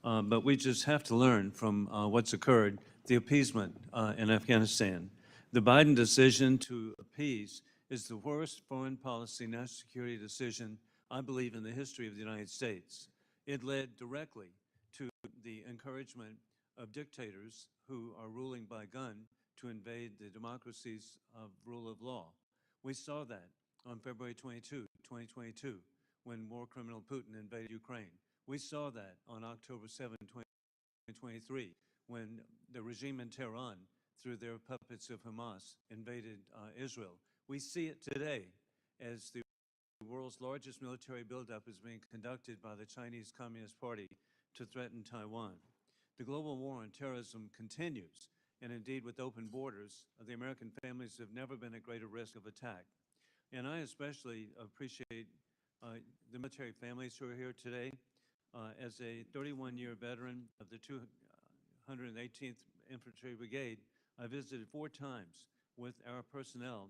but we just have to learn from what's occurred, the appeasement in Afghanistan. The Biden decision to appease is the worst foreign policy national security decision, I believe, in the history of the United States. It led directly to the encouragement of dictators who are ruling by gun to invade the democracies of rule of law. We saw that on February 22, 2022, when war criminal Putin invaded Ukraine. We saw that on October 7, 2023, when the regime in Tehran, through their puppets of Hamas, invaded Israel. We see it today as the world's largest military buildup is being conducted by the Chinese Communist Party to threaten Taiwan. The global war on terrorism continues, and indeed with open borders, the American families have never been at greater risk of attack. And I especially appreciate the military families who are here today. As a 31-year veteran of the 218th Infantry Brigade, I visited 4 times with our personnel,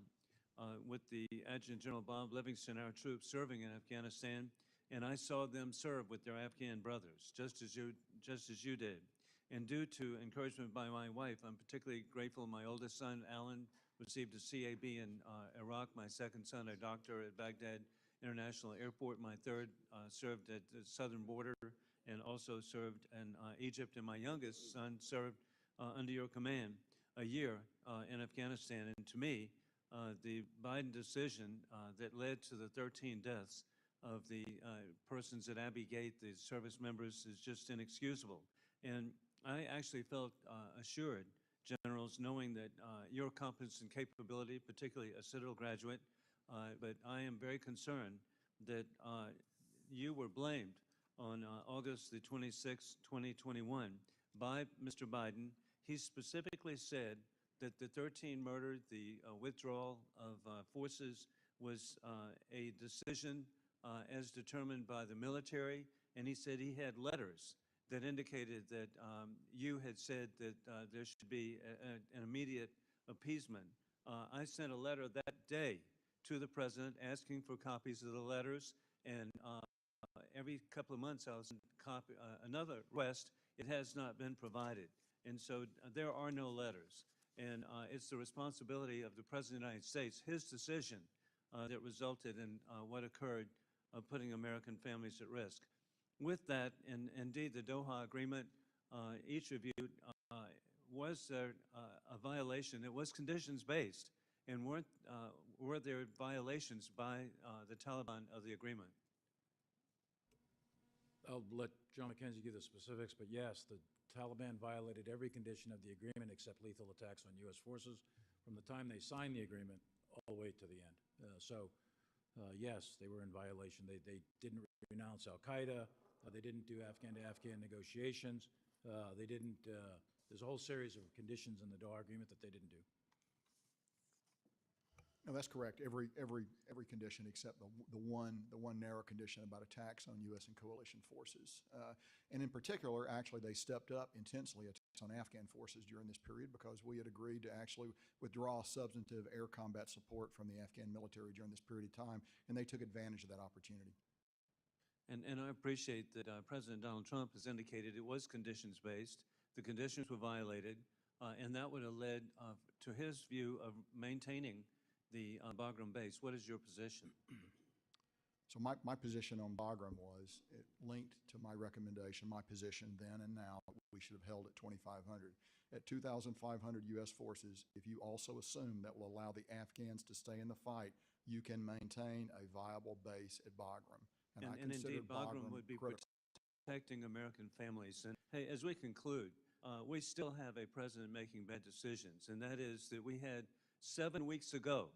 with the Adjutant General Bob Livingston, our troops serving in Afghanistan, and I saw them serve with their Afghan brothers, just as you did. And due to encouragement by my wife, I'm particularly grateful my oldest son, Alan, received a CAB in Iraq, my second son, a doctor at Baghdad International Airport, my third served at the southern border and also served in Egypt, and my youngest son served under your command a year in Afghanistan. And to me, the Biden decision that led to the 13 deaths of the persons at Abbey Gate, the service members, is just inexcusable. And I actually felt assured, generals, knowing that your competence and capability, particularly a Citadel graduate, but I am very concerned that you were blamed on August the 26th, 2021 by Mr. Biden. He specifically said that the 13 murder, the withdrawal of forces was a decision as determined by the military, and he said he had letters that indicated that you had said that there should be an immediate appeasement. I sent a letter that day to the president asking for copies of the letters, and every couple of months I'll send another request. It has not been provided, and so there are no letters. And it's the responsibility of the President of the United States, his decision that resulted in what occurred, putting American families at risk. With that, and indeed the Doha Agreement, each of you, was there a violation? It was conditions-based, and were there violations by the Taliban of the agreement? I'll let John McKenzie give the specifics, but yes, the Taliban violated every condition of the agreement except lethal attacks on U.S. forces from the time they signed the agreement all the way to the end. Yes, they were in violation. They didn't renounce al-Qaeda. They didn't do Afghan-to-Afghan negotiations. They didn't, there's a whole series of conditions in the Doha Agreement that they didn't do. No, that's correct. Every condition except the one narrow condition about attacks on U.S. and coalition forces. And in particular, actually, they stepped up intensely attacks on Afghan forces during this period because we had agreed to actually withdraw substantive air combat support from the Afghan military during this period of time, and they took advantage of that opportunity. And I appreciate that President Donald Trump has indicated it was conditions-based. The conditions were violated, and that would have led to his view of maintaining the Bagram base. What is your position? So my position on Bagram was, it linked to my recommendation, my position then and now, we should have held at 2,500. At 2,500 U.S. forces, if you also assume that will allow the Afghans to stay in the fight, you can maintain a viable base at Bagram. And indeed, Bagram would be protecting American families. And hey, as we conclude, we still have a president making bad decisions, and that is that we had 7 weeks ago,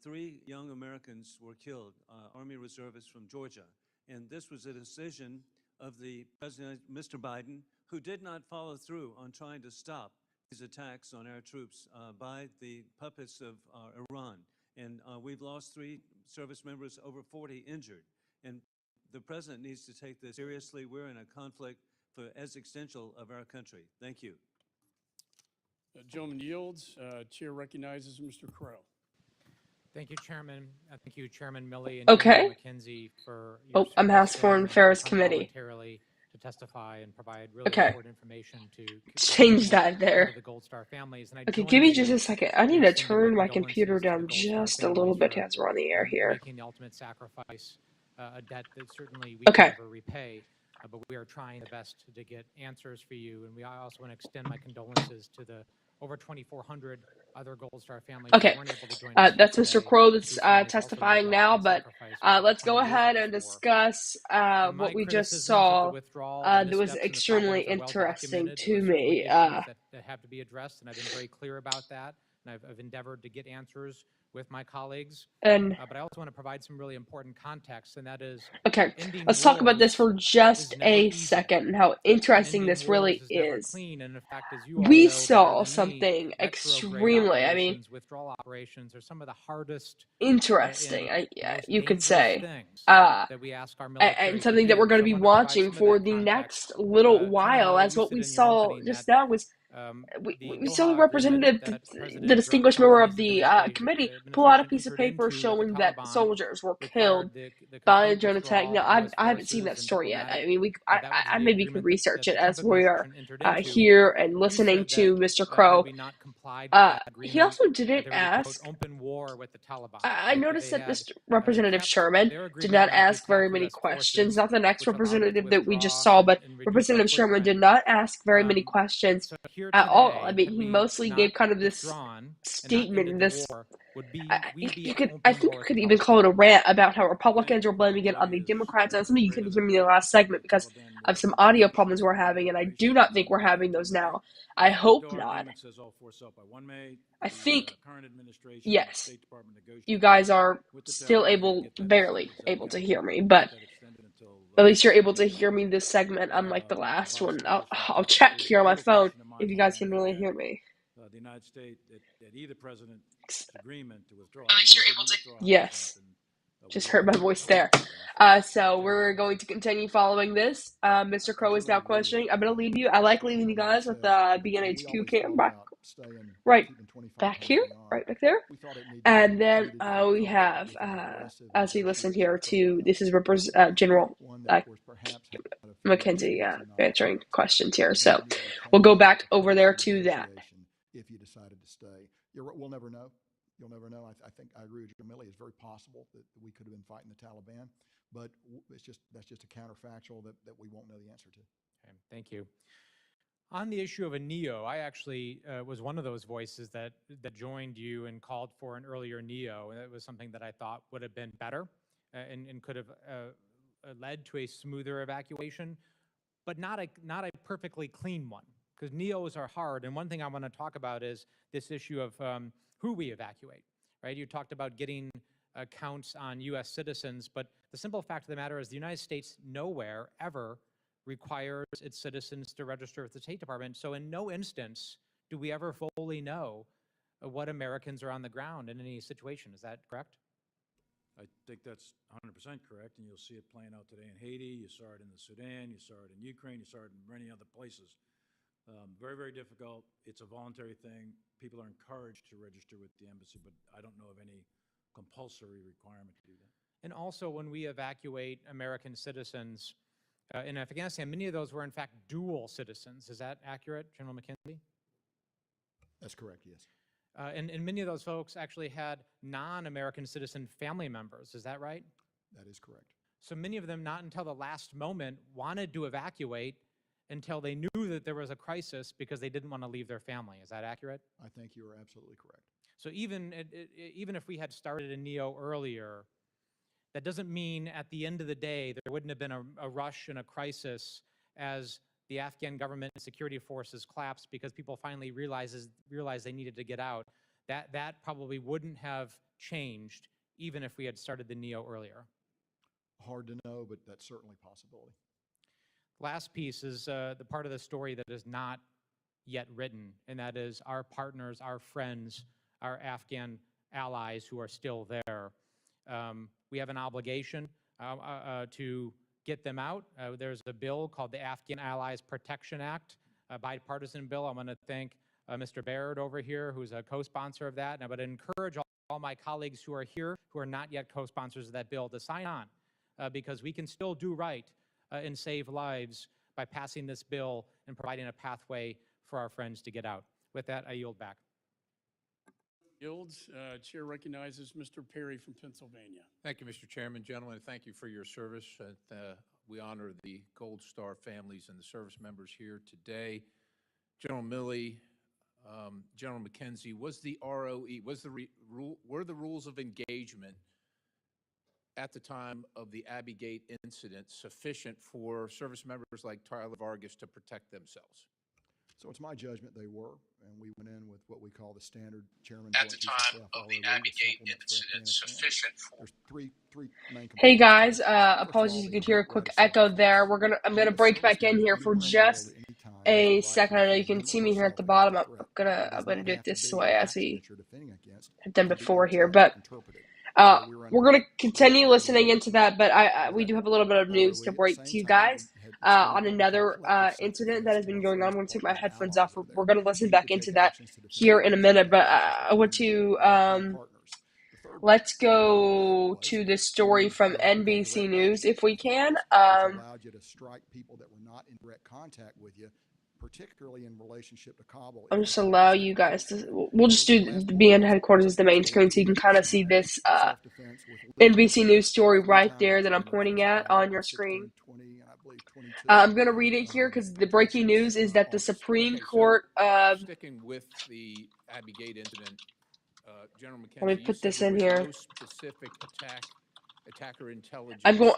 3 young Americans were killed, Army reservists from Georgia. And this was a decision of the President, Mr. Biden, who did not follow through on trying to stop these attacks on our troops by the puppets of Iran. And we've lost 3 service members, over 40 injured. And the President needs to take this seriously. We're in a conflict for as existential of our country. Thank you. Gentleman yields. Chair recognizes Mr. Crow. Thank you, Chairman. Thank you, Chairman Milley and Chairman McKenzie, for your I'm House Foreign Affairs Committee. Voluntarily to testify and provide really important information to change that there. the Gold Star families. And Okay, give me just a second. I need to turn my computer down just a little bit as we're on the air here. Making the ultimate sacrifice, a debt that certainly we can never repay. But we are trying the best to get answers for you. And I also want to extend my condolences to the over 2,400 other Gold Star families who weren't able to join us that's Mr. today. Crow that's testifying now, but let's go ahead and discuss what we just saw. That was extremely interesting to me. That have to be addressed, and I've been very clear about that. And I've endeavored to get answers with my colleagues. And but I also want to provide some really important context, and that is let's talk about this for just a second and how interesting this really is. We saw something extremely, I mean, withdrawal operations are some of the hardest interesting, you could say, and something that we're going to be watching for the next little while, as what we saw just now was we saw the representative, the distinguished member of the committee, pull out a piece of paper showing that soldiers were killed by a drone attack. Now, I haven't seen that story yet. I mean, I maybe could research it as we are here and listening to Mr. Crow. He also didn't ask. I noticed that this Representative Sherman did not ask very many questions. Not the next representative that we just saw, but Representative Sherman did not ask very many questions at all. I mean, he mostly gave kind of this statement, this would we be you an could, open I think door you at could the even public? call it a rant about how Republicans are blaming it on the Democrats. And something you couldn't hear me in the last segment because of some audio problems we're having, and I do not think we're having those now. I hope not. I think, yes, you guys are still barely able to hear me, but at least you're able to hear me this segment, unlike the last one. I'll check here on my phone if you guys can really hear me. The United States, at either president's agreement to withdraw. At least you're able to. Yes. Just heard my voice there. So we're going to continue following this. Mr. Crow is now questioning. I'm going to leave you. I like leaving you guys with the BNHQ cam back, right back here, right back there. And then we have, as we listen here to, this is General Mackenzie answering questions here. So we'll go back over there to that. If you decided to stay, we'll never know. You'll never know. I think I agree with you, Millie. It's very possible that we could have been fighting the Taliban, but that's just a counterfactual that we won't know the answer to. Okay, thank you. On the issue of a NEO, I actually was one of those voices that joined you and called for an earlier NEO, and it was something that I thought would have been better and could have led to a smoother evacuation, but not a perfectly clean one, because NEOs are hard. And one thing I want to talk about is this issue of who we evacuate, right? You talked about getting counts on U.S. citizens, but the simple fact of the matter is the United States nowhere ever requires its citizens to register with the State Department. So in no instance do we ever fully know what Americans are on the ground in any situation. Is that correct? I think that's 100% correct, and you'll see it playing out today in Haiti. You saw it in the Sudan. You saw it in Ukraine. You saw it in many other places. Very, very difficult. It's a voluntary thing. People are encouraged to register with the embassy, but I don't know of any compulsory requirement to do that. And also, when we evacuate American citizens in Afghanistan, many of those were in fact dual citizens. Is that accurate, General McKenzie? That's correct, yes. And many of those folks actually had non-American citizen family members. Is that right? That is correct. So many of them, not until the last moment, wanted to evacuate until they knew that there was a crisis because they didn't want to leave their family. Is that accurate? I think you are absolutely correct. So even if we had started a NEO earlier, that doesn't mean at the end of the day there wouldn't have been a rush and a crisis as the Afghan government and security forces collapsed because people finally realized they needed to get out. That probably wouldn't have changed even if we had started the NEO earlier. Hard to know, but that's certainly a possibility. Last piece is the part of the story that is not yet written, and that is our partners, our friends, our Afghan allies who are still there. We have an obligation to get them out. There's a bill called the Afghan Allies Protection Act, a bipartisan bill. I want to thank Mr. Baird over here, who's a co-sponsor of that. And I would encourage all my colleagues who are here, who are not yet co-sponsors of that bill, to sign on, because we can still do right and save lives by passing this bill and providing a pathway for our friends to get out. With that, I yield back. Yields. Chair recognizes Mr. Perry from Pennsylvania. Thank you, Mr. Chairman. Gentlemen, thank you for your service. We honor the Gold Star families and the service members here today. General Milley, General McKenzie, was the ROE, were the rules of engagement at the time of the Abbey Gate incident sufficient for service members like Tyler Vargas to protect themselves? So it's my judgment they were, and we went in with what we call the standard chairman. At the time of the Abbey Gate incident sufficient for... There's three main components. Hey guys, apologies you could hear a quick echo there. I'm gonna break back in here for just a second. I know you can see me here at the bottom. I'm gonna do it this way as we have done before here, but we're gonna continue listening into that. But we do have a little bit of news to break to you guys on another incident that has been going on. I'm gonna take my headphones off. We're gonna listen back into that here in a minute. But I want to let's go to this story from NBC News if we can. Allowed you to strike people that were not in direct contact with you, particularly in relationship to Kabul. I'll just allow you guys to, we'll just do the BN headquarters as the main screen so you can kind of see this NBC News story right there that I'm pointing at on your screen. I'm going to read it here because the breaking news is that the Supreme Court sticking with the Abbey Gate incident, General Let me McKenzie, you put said this there in was here. no specific attacker intelligence. I'm going.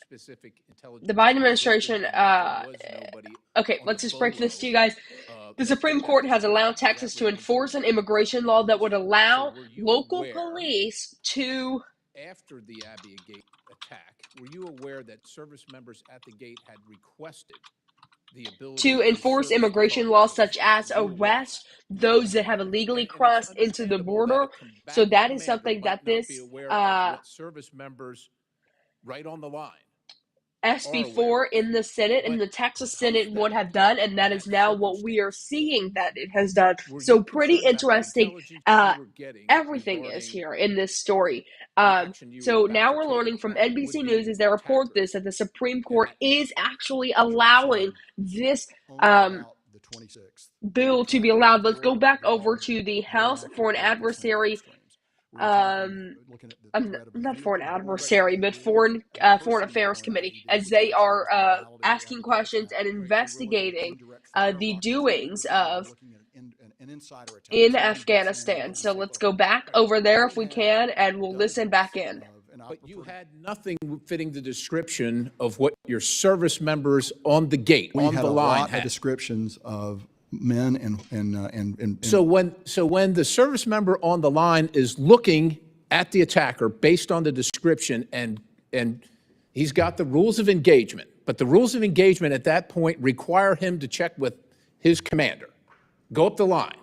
Specific intelligence. The Biden existed administration. and that there was nobody Okay, on let's the just break this to bolo you guys. The that Supreme took that Court has allowed description. Texas That to remains to enforce be an immigration law that would so allow were you local aware, police to after the Abbey Gate attack, were you aware that service members at the gate had requested the ability to enforce search the immigration cargo laws such system? as Were you aware of arrest those that have illegally that? And it's crossed into the understandable that border? a So combatant that is commander something that might not be this aware of what service members right on the line are aware SB4 of. in the Senate and But the Texas post Senate would that, have done, and that is that now what we are circumstance, seeing that it has done. were So you pretty concerned about the interesting. intelligence you Uh, were getting Everything is regarding here in this story. the action you were So about now to we're take learning from on a NBC News would-be as they report attacker? this that the Supreme And Court that is actually I'm sorry, allowing this only about the 26th. bill to be Attack allowed. Let's go before back over Wall to the very House Foreign accurately this Adversary. streams. We were talking, looking at the threat of a Not foreign chemical warfare adversary, but war, a foreign personal affairs foreign committee, IED, as which they actually are was the reality of the asking Abbey Gate questions attack. and We were looking at investigating indirect the firewalking doings sensors. We were of looking at an insider attack. in So let me get some more Afghanistan. So let's specific. go back right, over there if you we had can, and we'll listen back Dozens in. of, and I But you prefer- had nothing fitting the description of what your service members on the gate, we on had the a line lot of had. descriptions of men and So when the service member on the line is looking at the attacker based on the description and he's got the rules of engagement, but the rules of engagement at that point require him to check with his commander, go up the line,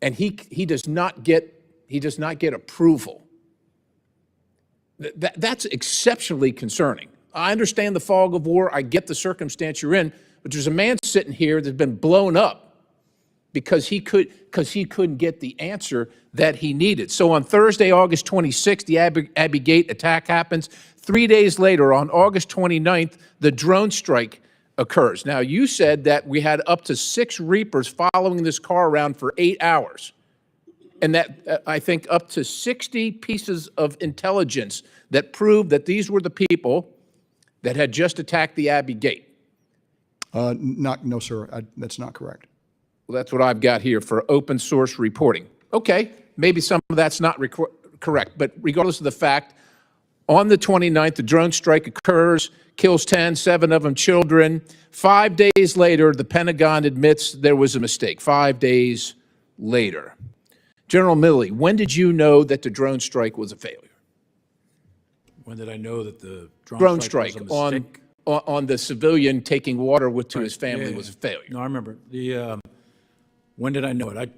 and he does not get approval. That's exceptionally concerning. I understand the fog of war. I get the circumstance you're in, but there's a man sitting here that's been blown up because he couldn't get the answer that he needed. So on Thursday, August 26th, the Abbey Gate attack happens. 3 days later, on August 29th, the drone strike occurs. Now, you said that we had up to 6 Reapers following this car around for 8 hours, and that I think up to 60 pieces of intelligence that proved that these were the people that had just attacked the Abbey Gate. no, sir, that's not correct. Well, that's what I've got here for open source reporting. Okay, maybe some of that's not correct, but regardless of the fact, on the 29th, the drone strike occurs, kills 10, 7 of them children. 5 days later, the Pentagon admits there was a mistake. 5 days later. General Milley, when did you know that the drone strike was a failure? When did I know that the Drone strike strike was a mistake? on the civilian taking water to his Right, family yeah, was a yeah. failure. No, I remember. When did I know it? I It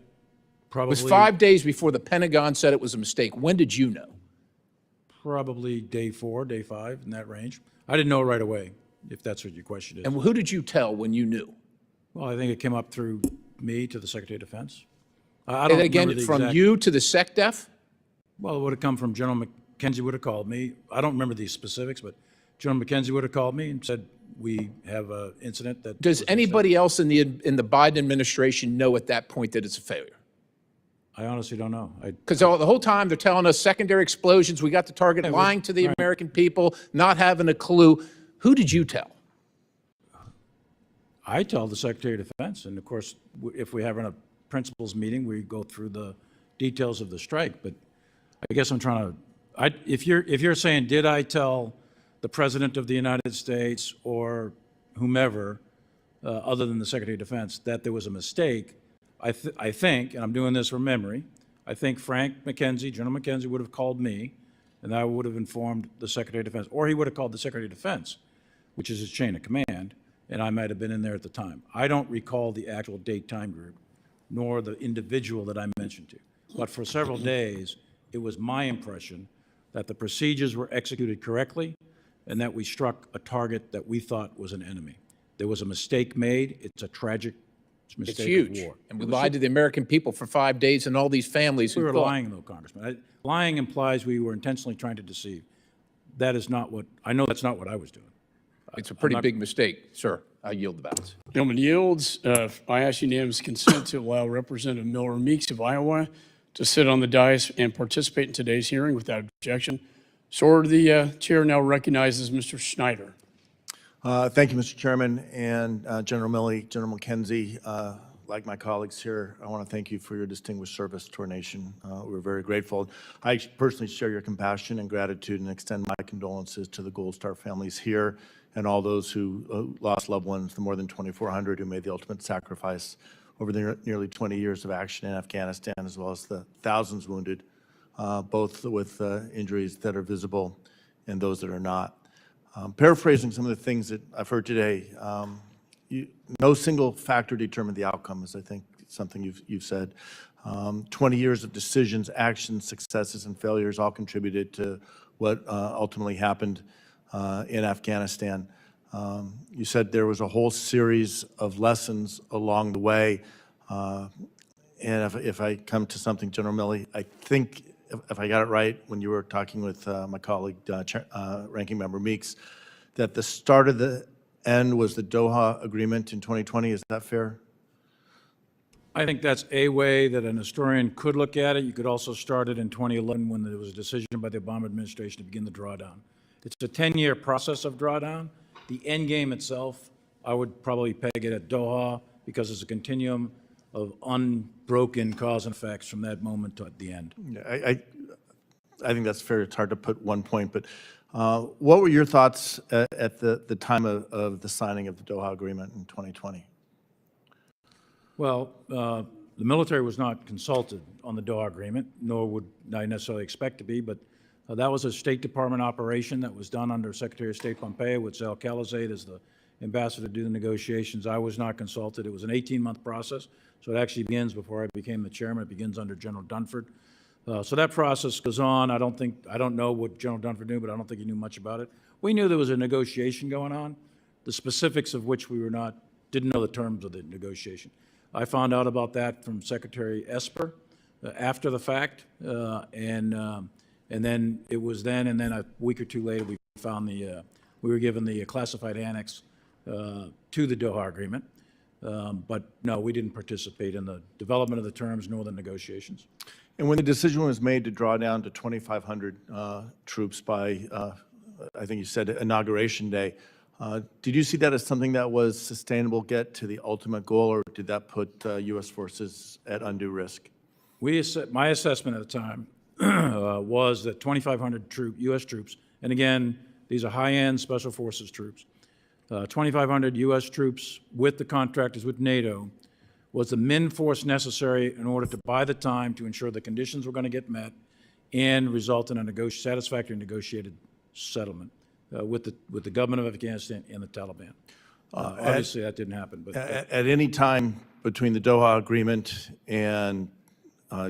probably. was 5 days before the Pentagon said it was a mistake. When did you know? Probably day 4, day 5, in that range. I didn't know right away, if that's what your question is. And who did you tell when you knew? Well, I think it came up through me to the Secretary of Defense. I And don't again, remember the from exact- you to the SecDef? Well, it would have come from General McKenzie would have called me. I don't remember the specifics, but General McKenzie would have called me and said, we have an incident that. Does was a anybody mistake." else in the Biden administration know at that point that it's a failure? I honestly don't know. Because the whole time they're telling us secondary explosions, we got the target, Yeah, lying to the right. American people, not having a clue. Who did you tell? I tell the Secretary of Defense, and of course, if we have a principals meeting, we go through the details of the strike. But I guess I'm trying to. If you're saying, did I tell the President of the United States or whomever, other than the Secretary of Defense, that there was a mistake? I think, and I'm doing this from memory, I think Frank McKenzie, General McKenzie, would have called me, and I would have informed the Secretary of Defense, or he would have called the Secretary of Defense, which is his chain of command, and I might have been in there at the time. I don't recall the actual date time group, nor the individual that I mentioned to. But for several days, it was my impression that the procedures were executed correctly and that we struck a target that we thought was an enemy. There was a mistake made. It's a tragic It's mistake huge. of war. And we lied to the American people for 5 days and all these families We who were thought. lying, though, Congressman. Lying implies we were intentionally trying to deceive. That is not what, I know that's not what I was doing. It's a pretty not- big mistake, sir. I yield the balance. Gentleman yields. I ask unanimous consent to allow Representative Miller Meeks of Iowa to sit on the dais and participate in today's hearing without objection. So ordered. The chair now recognizes Mr. Schneider. Thank you, Mr. Chairman, and General Milley, General McKenzie. like my colleagues here, I want to thank you for your distinguished service to our nation. We're very grateful. I personally share your compassion and gratitude and extend my condolences to the Gold Star families here and all those who lost loved ones, the more than 2,400 who made the ultimate sacrifice over the nearly 20 years of action in Afghanistan, as well as the thousands wounded, both with injuries that are visible and those that are not. Paraphrasing some of the things that I've heard today, no single factor determined the outcome, is I think something you've said. 20 years of decisions, actions, successes, and failures all contributed to what ultimately happened in Afghanistan. You said there was a whole series of lessons along the way. And if I come to something, General Milley, I think if I got it right when you were talking with my colleague, Ranking Member Meeks, that the start of the end was the Doha Agreement in 2020. Is that fair? I think that's a way that an historian could look at it. You could also start it in 2011 when there was a decision by the Obama administration to begin the drawdown. It's a 10-year process of drawdown. The end game itself, I would probably peg it at Doha because it's a continuum of unbroken cause and effects from that moment to the end. Yeah, I think that's fair. It's hard to put one point, but what were your thoughts at the time of the signing of the Doha Agreement in 2020? Well, the military was not consulted on the Doha Agreement, nor would I necessarily expect to be, but that was a State Department operation that was done under Secretary of State Pompeo with Zal Khalilzad as the ambassador to do the negotiations. I was not consulted. It was an 18-month process, so it actually begins before I became the chairman. It begins under General Dunford. So that process goes on. I don't know what General Dunford knew, but I don't think he knew much about it. We knew there was a negotiation going on, the specifics of which we didn't know the terms of the negotiation. I found out about that from Secretary Esper after the fact, and then it was then, and then a week or two later, we found we were given the classified annex to the Doha Agreement. But no, we didn't participate in the development of the terms nor the negotiations. And when the decision was made to draw down to 2,500 troops by, I think you said Inauguration Day, did you see that as something that was sustainable, get to the ultimate goal, or did that put U.S. forces at undue risk? My assessment at the time was that 2,500 U.S. troops, and again, these are high-end Special Forces troops, 2,500 U.S. troops with the contractors, with NATO, was the min force necessary in order to buy the time to ensure the conditions were going to get met and result in a satisfactory negotiated settlement with the government of Afghanistan and the Taliban. Obviously, that didn't happen. But at any time between the Doha Agreement and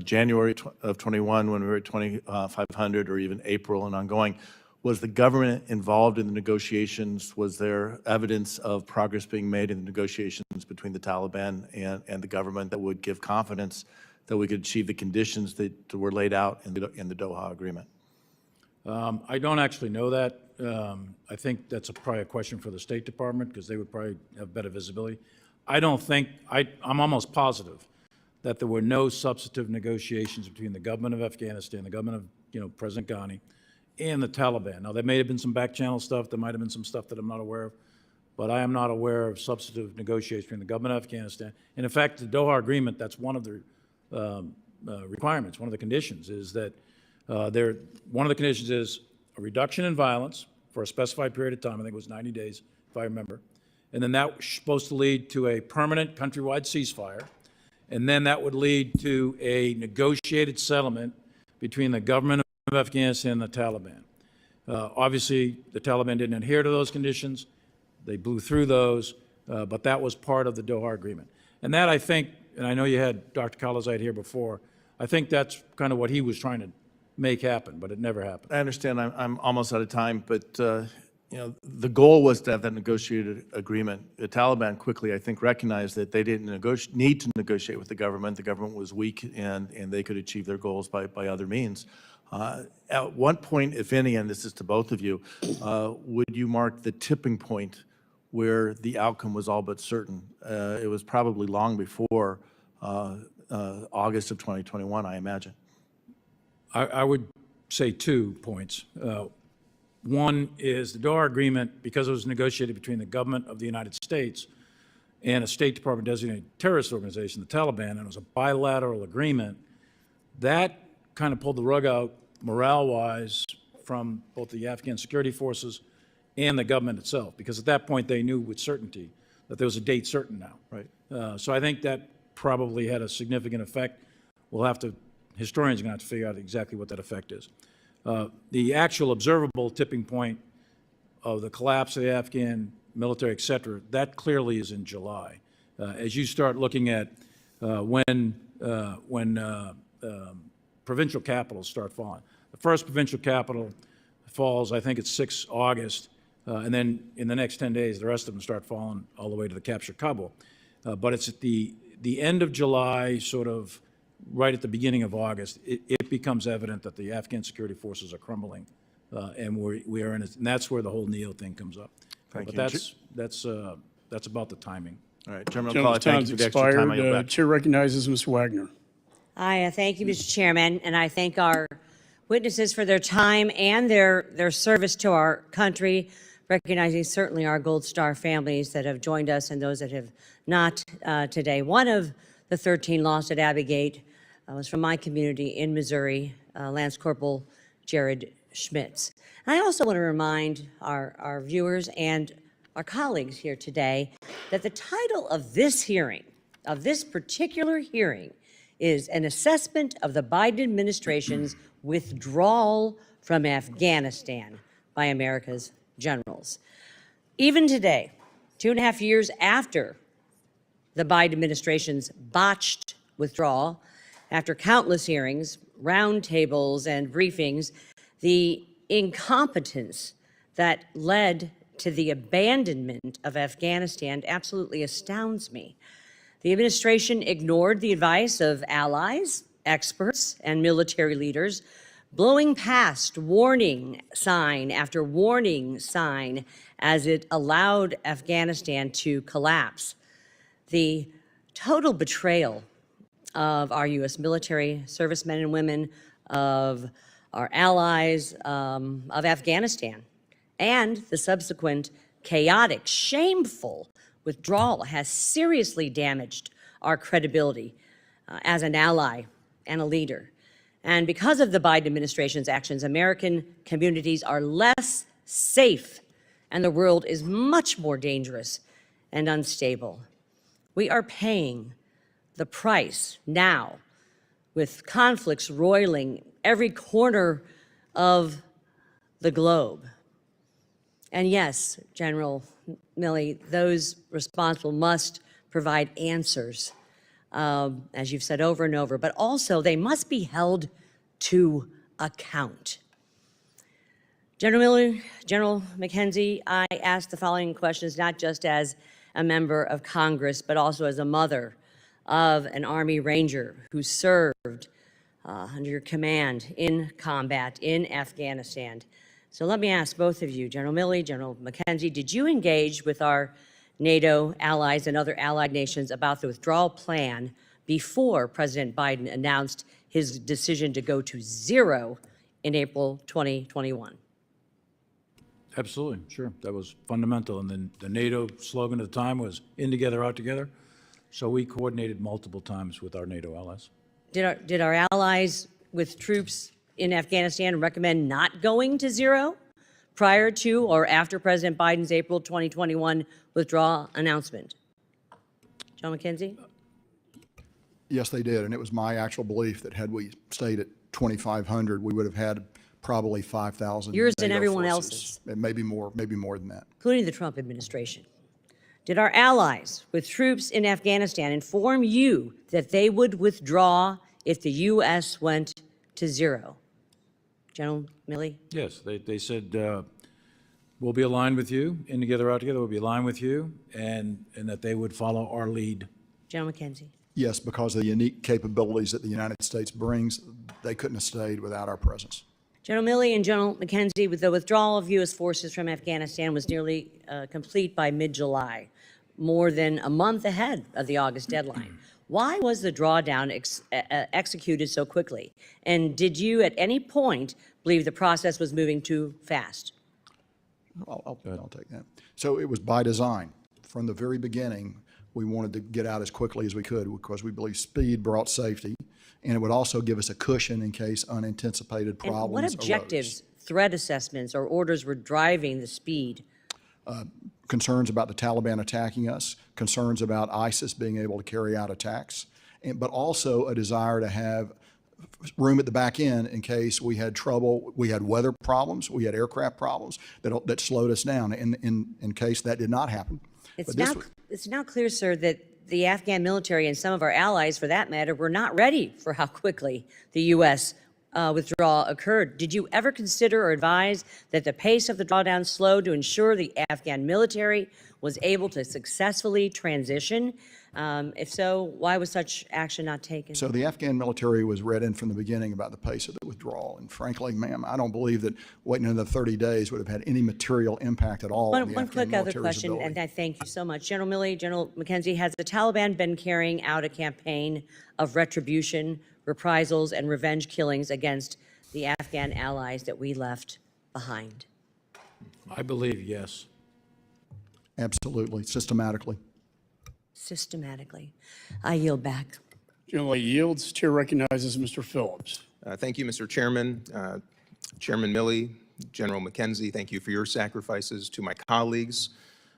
January of 21, when we were at 2,500, or even April and ongoing, was the government involved in the negotiations? Was there evidence of progress being made in the negotiations between the Taliban and the government that would give confidence that we could achieve the conditions that were laid out in the Doha Agreement? I don't actually know that. I think that's probably a question for the State Department because they would probably have better visibility. I don't think, I'm almost positive that there were no substantive negotiations between the government of Afghanistan, the government of President Ghani, and the Taliban. Now, there may have been some back channel stuff, there might have been some stuff that I'm not aware of, but I am not aware of substantive negotiations between the government of Afghanistan. And in fact, the Doha Agreement, that's one of the requirements, one of the conditions is that one of the conditions is a reduction in violence for a specified period of time, I think it was 90 days, if I remember. And then that was supposed to lead to a permanent countrywide ceasefire. And then that would lead to a negotiated settlement between the government of Afghanistan and the Taliban. Obviously, the Taliban didn't adhere to those conditions. They blew through those, but that was part of the Doha Agreement. And that, I think, and I know you had Dr. Khalilzad here before, I think that's kind of what he was trying to make happen, but it never happened. I understand I'm almost out of time, but the goal was to have that negotiated agreement. The Taliban quickly, I think, recognized that they didn't need to negotiate with the government. The government was weak, and they could achieve their goals by other means. At what point, if any, and this is to both of you, would you mark the tipping point where the outcome was all but certain? It was probably long before August of 2021, I imagine. I would say 2 points. One is the Doha Agreement, because it was negotiated between the government of the United States and a State Department designated terrorist organization, the Taliban, and it was a bilateral agreement, that kind of pulled the rug out morale-wise from both the Afghan security forces and the government itself, because at that point they knew with certainty that there was a date certain now. Right. So I think that probably had a significant effect. We'll have to, historians are going to have to figure out exactly what that effect is. The actual observable tipping point of the collapse of the Afghan military, et cetera, that clearly is in July. As you start looking at when provincial capitals start falling. The first provincial capital falls, I think it's 6 August, and then in the next 10 days, the rest of them start falling all the way to the capture of Kabul. But it's at the end of July, sort of right at the beginning of August, it becomes evident that the Afghan security forces are crumbling, and we are in it, and that's where the whole NEO thing comes up. Thank But you. that's about the timing. All right, Chairman Gentleman's McCauley, thank time's you for the extra time. I yield expired. back. Chair recognizes Ms. Wagner. I thank you, Mr. Chairman, and I thank our witnesses for their time and their service to our country, recognizing certainly our Gold Star families that have joined us and those that have not today. One of the 13 lost at Abbey Gate was from my community in Missouri, Lance Corporal Jared Schmitz. And I also want to remind our viewers and our colleagues here today that the title of this hearing, of this particular hearing, is an assessment of the Biden administration's withdrawal from Afghanistan by America's generals. Even today, 2.5 years after the Biden administration's botched withdrawal, after countless hearings, roundtables, and briefings, the incompetence that led to the abandonment of Afghanistan absolutely astounds me. The administration ignored the advice of allies, experts, and military leaders, blowing past warning sign after warning sign as it allowed Afghanistan to collapse. The total betrayal of our U.S. military servicemen and women, of our allies, of Afghanistan, and the subsequent chaotic, shameful withdrawal has seriously damaged our credibility as an ally and a leader. And because of the Biden administration's actions, American communities are less safe, and the world is much more dangerous and unstable. We are paying the price now, with conflicts roiling every corner of the globe. And yes, General Milley, those responsible must provide answers, as you've said over and over, but also they must be held to account. General Milley, General McKenzie, I ask the following questions not just as a member of Congress, but also as a mother of an Army Ranger who served under your command in combat in Afghanistan. So let me ask both of you, General Milley, General McKenzie, did you engage with our NATO allies and other allied nations about the withdrawal plan before President Biden announced his decision to go to zero in April 2021? Absolutely, sure. That was fundamental. And then the NATO slogan at the time was "In together, out together." So we coordinated multiple times with our NATO allies. Did our allies with troops in Afghanistan recommend not going to zero prior to or after President Biden's April 2021 withdrawal announcement? John McKenzie? Yes, they did, and it was my actual belief that had we stayed at 2,500, we would have had probably 5,000 Yours and NATO everyone forces. else's. And maybe more than that. Including the Trump administration. Did our allies with troops in Afghanistan inform you that they would withdraw if the U.S. went to zero? General Milley? Yes, they said, we'll be aligned with you, in together, out together, we'll be aligned with you, and that they would follow our lead. General McKenzie? Yes, because of the unique capabilities that the United States brings, they couldn't have stayed without our presence. General Milley and General McKenzie, with the withdrawal of U.S. forces from Afghanistan was nearly complete by mid-July, more than a month ahead of the August deadline. Why was the drawdown executed so quickly? And did you at any point believe the process was moving too fast? I'll take that. So it was by design. From the very beginning, We wanted to get out as quickly as we could because we believe speed brought safety, and it would also give us a cushion in case unanticipated problems And what arose. objectives, threat assessments, or orders were driving the speed? Concerns about the Taliban attacking us, concerns about ISIS being able to carry out attacks, but also a desire to have room at the back end in case we had trouble, we had weather problems, we had aircraft problems that slowed us down in case that did not happen. It's now clear, sir, that the Afghan military and some of our allies, for that matter, were not ready for how quickly the U.S. Withdrawal occurred. Did you ever consider or advise that the pace of the drawdown slowed to ensure the Afghan military was able to successfully transition? If so, why was such action not taken? So the Afghan military was read in from the beginning about the pace of the withdrawal. And frankly, ma'am, I don't believe that waiting another 30 days would have had any material impact at all on the One Afghan quick other military's question, ability. and I thank you so much. General Milley, General McKenzie, has the Taliban been carrying out a campaign of retribution, reprisals, and revenge killings against the Afghan allies that we left behind? I believe yes. Absolutely, systematically. Systematically. I yield back. General yields. Chair recognizes Mr. Phillips. Thank you, Mr. Chairman. Chairman Milley, General McKenzie, thank you for your sacrifices. To my colleagues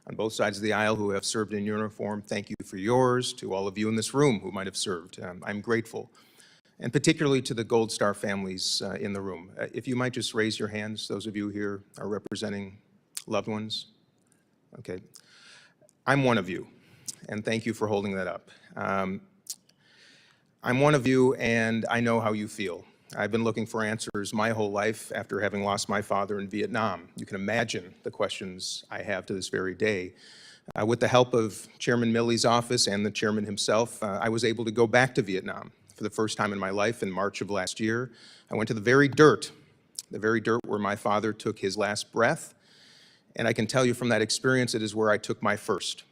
on both sides of the aisle who have served in uniform, thank you for yours. To all of you in this room who might have served, I'm grateful. And particularly to the Gold Star families in the room. If you might just raise your hands, those of you here are representing loved ones. Okay. I'm one of you, and thank you for holding that up. I'm one of you, and I know how you feel. I've been looking for answers my whole life after having lost my father in Vietnam. You can imagine the questions I have to this very day. With the help of Chairman Milley's office and the chairman himself, I was able to go back to Vietnam for the first time in my life in March of last year. I went to the very dirt where my father took his last breath. And I can tell you from that experience, it is where I took my first.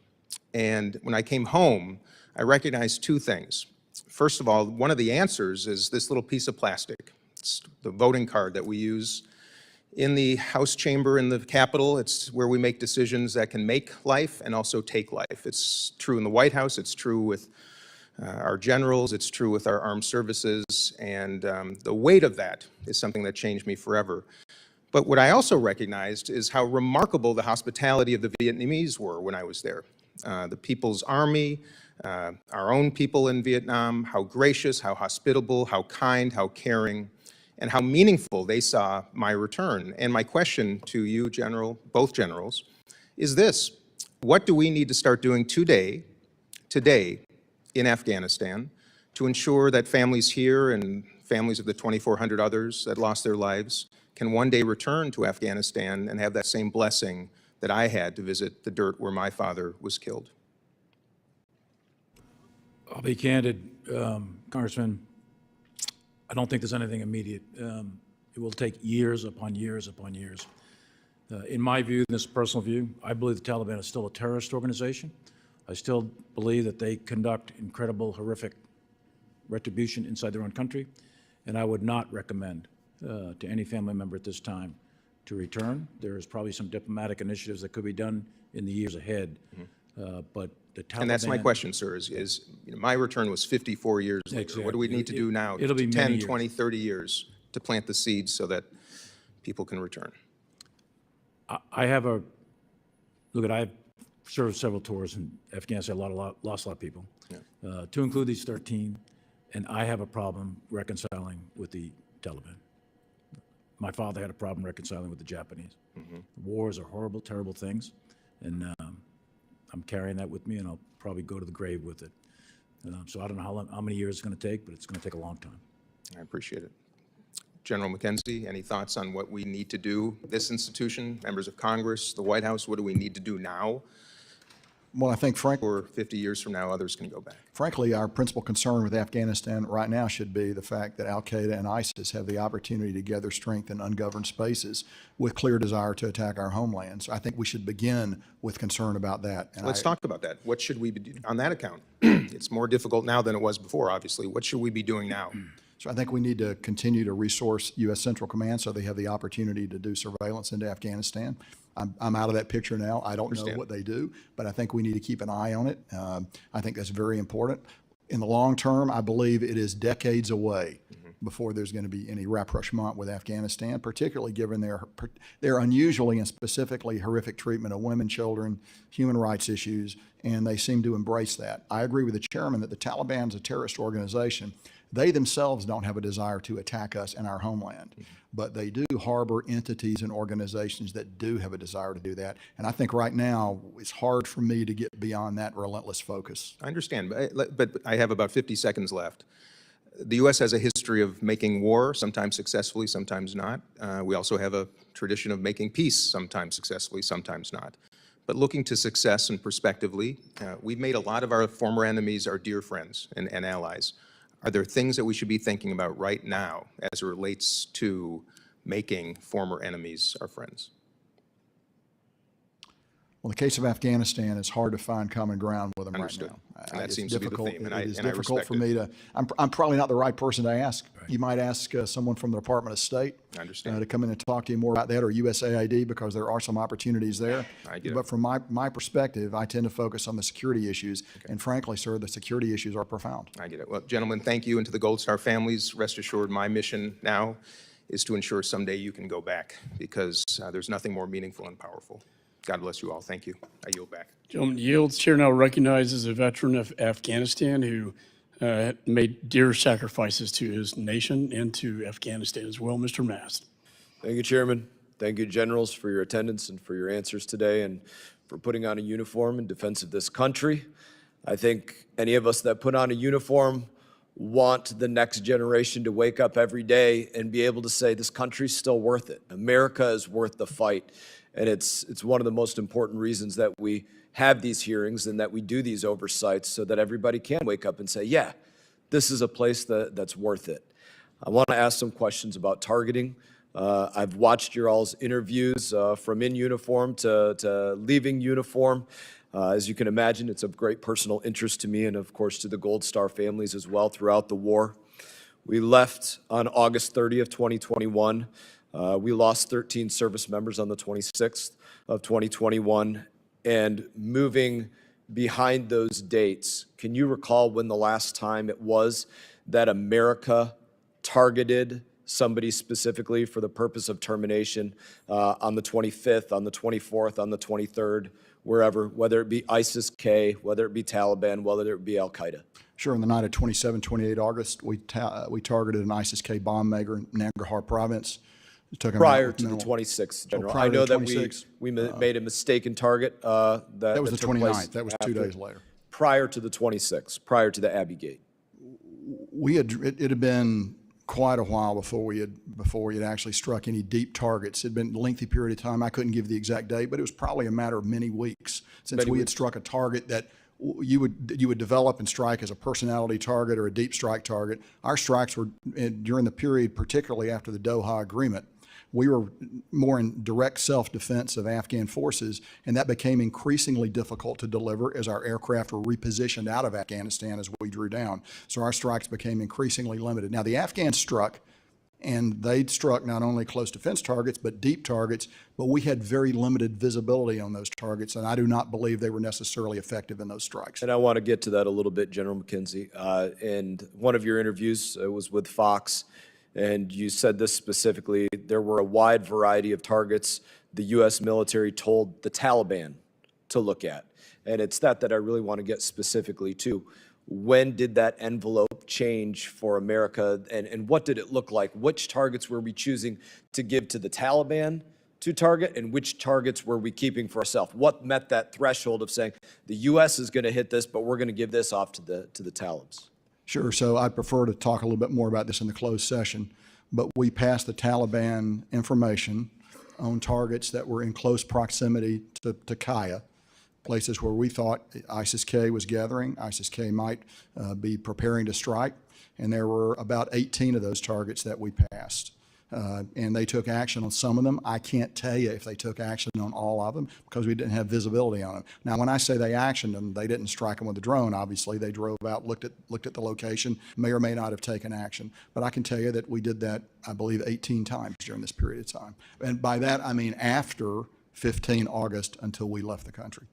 And when I came home, I recognized two things. First of all, one of the answers is this little piece of plastic. It's the voting card that we use in the House chamber in the Capitol. It's where we make decisions that can make life and also take life. It's true in the White House. It's true with our generals. It's true with our armed services. And the weight of that is something that changed me forever. But what I also recognized is how remarkable the hospitality of the Vietnamese were when I was there. The People's Army, our own people in Vietnam, how gracious, how hospitable, how kind, how caring, and how meaningful they saw my return. And my question to you, General, both generals, is this: what do we need to start doing today in Afghanistan to ensure that families here and families of the 2,400 others that lost their lives can one day return to Afghanistan and have that same blessing that I had to visit the dirt where my father was killed? I'll be candid, Congressman. I don't think there's anything immediate. It will take years upon years upon years. In my view, this personal view, I believe the Taliban is still a terrorist organization. I still believe that they conduct incredible, horrific retribution inside their own country, and I would not recommend to any family member at this time to return. There is probably some diplomatic initiatives that could be done in the years ahead, but the Taliban... And that's my question, sir, is you know, my return was 54 years later. Exactly. What do we need to do now? It'll be 10, many 20, 30 years to plant the seeds so that people can return. I've served several tours in Afghanistan, lost a lot of people, to include these 13, and I have a problem reconciling with the Taliban. My father had a problem reconciling with the Japanese. Wars are horrible, terrible things, and I'm carrying that with me, and I'll probably go to the grave with it. So I don't know how many years it's going to take, but it's going to take a long time. I appreciate it. General McKenzie, any thoughts on what we need to do? This institution, members of Congress, the White House, what do we need to do now? Well, I think, Or 50 years from now, others can go back. frankly, our principal concern with Afghanistan right now should be the fact that al-Qaeda and ISIS have the opportunity to gather strength in ungoverned spaces with clear desire to attack our homeland. So I think we should begin with concern about that. And Let's talk about that. What should we be doing on that account? It's more difficult now than it was before, obviously. What should we be doing now? So I think we need to continue to resource U.S. Central Command so they have the opportunity to do surveillance into Afghanistan. I'm out of that picture now. I don't know Understand. what they do, but I think we need to keep an eye on it. I think that's very important. In the long term, I believe it is decades away before there's going to be any rapprochement with Afghanistan, particularly given their unusually and specifically horrific treatment of women, children, human rights issues, and they seem to embrace that. I agree with the chairman that the Taliban is a terrorist organization. They themselves don't have a desire to attack us in our homeland, but they do harbor entities and organizations that do have a desire to do that. And I think right now, it's hard for me to get beyond that relentless focus. I understand, but I have about 50 seconds left. The U.S. has a history of making war, sometimes successfully, sometimes not. We also have a tradition of making peace, sometimes successfully, sometimes not. But looking to success and prospectively, we've made a lot of our former enemies our dear friends and allies. Are there things that we should be thinking about right now as it relates to making former enemies our friends? Well, in the case of Afghanistan, it's hard to find common ground with them Understood. right now. And that It's seems to be the difficult. theme, and It is I difficult respect for it. me to, I'm probably not the right person to ask. You might ask someone from the Department of State I understand. to come in and talk to you more about that, or USAID, because there are some opportunities there. I get it. But from my perspective, I tend to focus on the security issues. And frankly, sir, the security issues are profound. I get it. Well, gentlemen, thank you, and to the Gold Star families, rest assured my mission now is to ensure someday you can go back, because there's nothing more meaningful and powerful. God bless you all. Thank you. I yield back. Gentleman yields. Chair now recognizes a veteran of Afghanistan who made dear sacrifices to his nation and to Afghanistan as well, Mr. Mast. Thank you, Chairman. Thank you, generals, for your attendance and for your answers today and for putting on a uniform in defense of this country. I think any of us that put on a uniform want the next generation to wake up every day and be able to say this country's still worth it. America is worth the fight. And it's one of the most important reasons that we have these hearings and that we do these oversights so that everybody can wake up and say, yeah, this is a place that's worth it. I want to ask some questions about targeting. I've watched your all's interviews from in uniform to leaving uniform. As you can imagine, it's of great personal interest to me and, of course, to the Gold Star families as well throughout the war. We left on August 30th, 2021. We lost 13 service members on the 26th of 2021. And moving behind those dates, can you recall when the last time it was that America targeted somebody specifically for the purpose of termination on the 25th, on the 24th, on the 23rd, wherever, whether it be ISIS-K, whether it be Taliban, whether it be Al-Qaeda? Sure, on the night of 27, 28 August, we targeted an ISIS-K bomb maker in Nangarhar province. Prior to the 26th, General. I know that we made a mistaken target. That was the took place 29th. That was 2 days later. Prior to the 26th, prior to the Abbey Gate. It had been quite a while before we had actually struck any deep targets. It had been a lengthy period of time. I couldn't give the exact date, but it was probably a matter of many weeks since we had struck a target that you would develop and strike as a personality target or a deep strike target. Our strikes were during the period, particularly after the Doha Agreement. We were more in direct self-defense of Afghan forces, and that became increasingly difficult to deliver as our aircraft were repositioned out of Afghanistan as we drew down. So our strikes became increasingly limited. Now, the Afghans struck, and they'd struck not only close defense targets, but deep targets, but we had very limited visibility on those targets, and I do not believe they were necessarily effective in those strikes. And I want to get to that a little bit, General McKenzie. And one of your interviews was with Fox, and you said this specifically, there were a wide variety of targets the U.S. military told the Taliban to look at. And it's that I really want to get specifically to. When did that envelope change for America, and what did it look like? Which targets were we choosing to give to the Taliban to target, and which targets were we keeping for ourselves? What met that threshold of saying the U.S. is going to hit this, but we're going to give this off to the Talibs? Sure. So I'd prefer to talk a little bit more about this in the closed session, but we passed the Taliban information on targets that were in close proximity to Kaya, places where we thought ISIS-K was gathering, ISIS-K might be preparing to strike, and there were about 18 of those targets that we passed. And they took action on some of them. I can't tell you if they took action on all of them because we didn't have visibility on them. Now, when I say they actioned them, they didn't strike them with a drone, obviously. They drove out, looked at the location, may or may not have taken action. But I can tell you that we did that, I believe, 18 times during this period of time. And by that, I mean after 15 August until we left the country.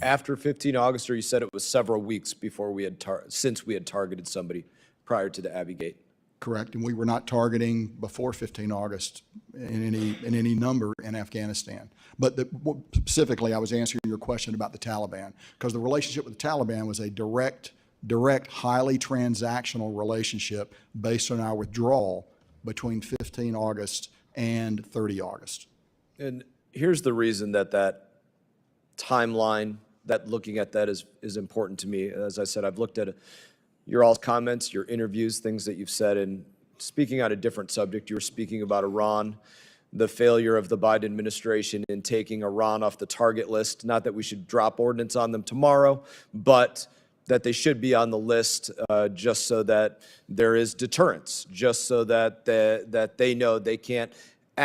After 15 August, or you said it was several weeks before we had, since we had targeted somebody prior to the Abbey Gate? Correct, and we were not targeting before 15 August in any number in Afghanistan. But specifically, I was answering your question about the Taliban, because the relationship with the Taliban was a direct, highly transactional relationship based on our withdrawal between 15 August and 30 August. And here's the reason that that timeline, that looking at that is important to me. As I said, I've looked at your all's comments, your interviews, things that you've said, and speaking on a different subject, you were speaking about Iran, the failure of the Biden administration in taking Iran off the target list. Not that we should drop ordnance on them tomorrow, but that they should be on the list just so that there is deterrence, just so that they know they can't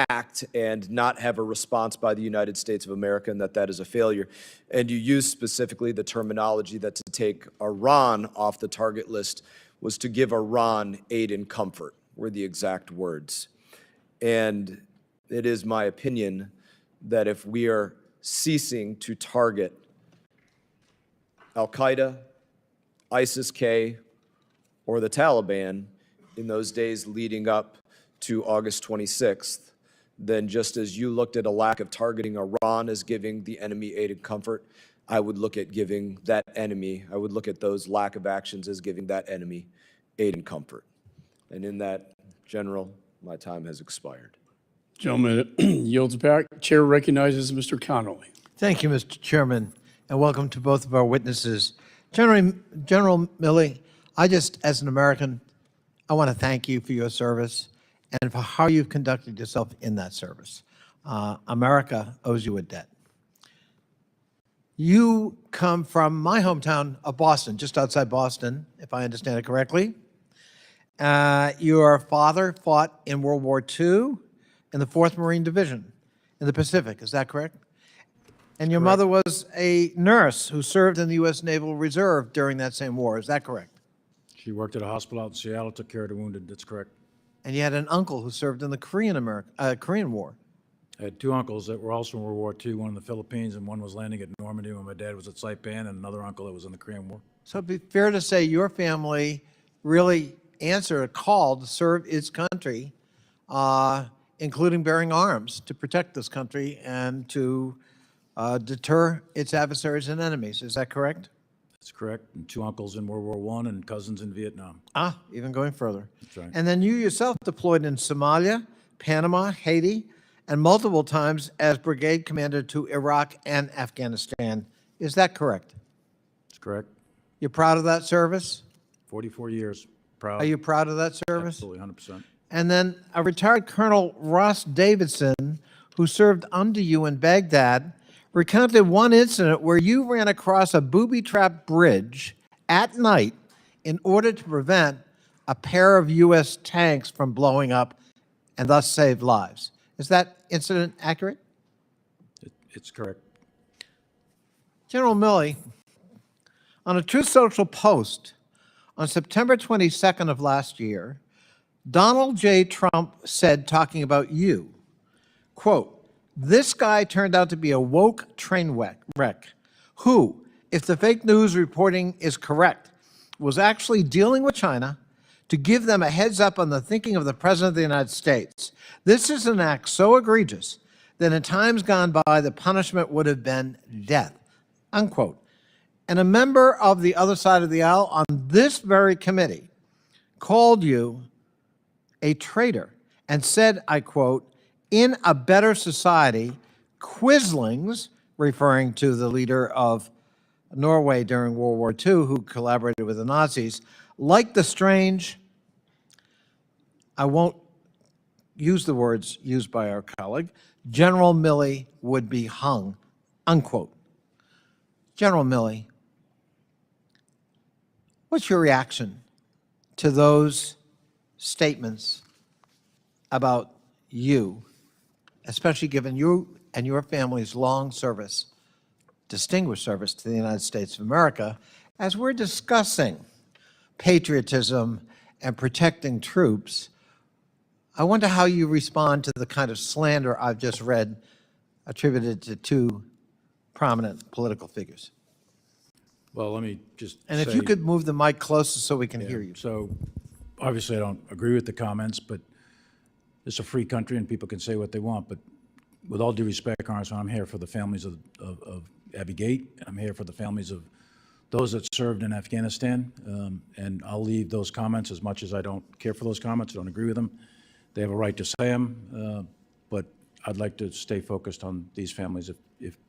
act and not have a response by the United States of America, and that is a failure. And you used specifically the terminology that to take Iran off the target list was to give Iran aid and comfort, were the exact words. And it is my opinion that if we are ceasing to target Al-Qaeda, ISIS-K, or the Taliban in those days leading up to August 26th, then just as you looked at a lack of targeting Iran as giving the enemy aid and comfort, I would look at giving that enemy, I would look at those lack of actions as giving that enemy aid and comfort. And in that, General, my time has expired. Gentleman yields back. Chair recognizes Mr. Connolly. Thank you, Mr. Chairman, and welcome to both of our witnesses. General Milley, as an American, I want to thank you for your service and for how you've conducted yourself in that service. America owes you a debt. You come from my hometown of Boston, just outside Boston, if I understand it correctly. Your father fought in World War II in the 4th Marine Division in the Pacific, is that correct? And your mother was a nurse who served in the U.S. Naval Reserve during that same war, is that correct? She worked at a hospital out in Seattle, took care of the wounded, that's correct. And you had an uncle who served in the Korean War. I had two uncles that were also in World War II, one in the Philippines and one was landing at Normandy when my dad was at Saipan, and another uncle that was in the Korean War. So it'd be fair to say your family really answered a call to serve its country, including bearing arms to protect this country and to deter its adversaries and enemies. Is that correct? That's correct. And two uncles in World War I and cousins in Vietnam. Even going further. That's right. And then you yourself deployed in Somalia, Panama, Haiti, and multiple times as brigade commander to Iraq and Afghanistan. Is that correct? That's correct. You're proud of that service? 44 years. Proud. Are you proud of that service? Absolutely, 100%. And then a retired Colonel Ross Davidson, who served under you in Baghdad, recounted one incident where you ran across a booby-trapped bridge at night in order to prevent a pair of U.S. tanks from blowing up and thus save lives. Is that incident accurate? It's correct. General Milley, on a Truth Social post on September 22nd of last year, Donald J. Trump said, talking about you, quote, "This guy turned out to be a woke train wreck who, if the fake news reporting is correct, was actually dealing with China to give them a heads up on the thinking of the President of the United States. This is an act so egregious that in times gone by, the punishment would have been death," unquote. And a member of the other side of the aisle on this very committee called you a traitor and said, I quote, "In a better society, Quislings," referring to the leader of Norway during World War II who collaborated with the Nazis, "like the strange," I won't use the words used by our colleague, "General Milley would be hung," unquote. General Milley, what's your reaction to those statements about you, especially given you and your family's long service, distinguished service to the United States of America, as we're discussing patriotism and protecting troops? I wonder how you respond to the kind of slander I've just read attributed to two prominent political figures. Well, let me just And if you could move the mic closer so we can hear you. So, obviously, I don't agree with the comments, but it's a free country and people can say what they want. But with all due respect, Congressman, I'm here for the families of Abbey Gate. I'm here for the families of those that served in Afghanistan. And I'll leave those comments, as much as I don't care for those comments, I don't agree with them. They have a right to say them, but I'd like to stay focused on these families if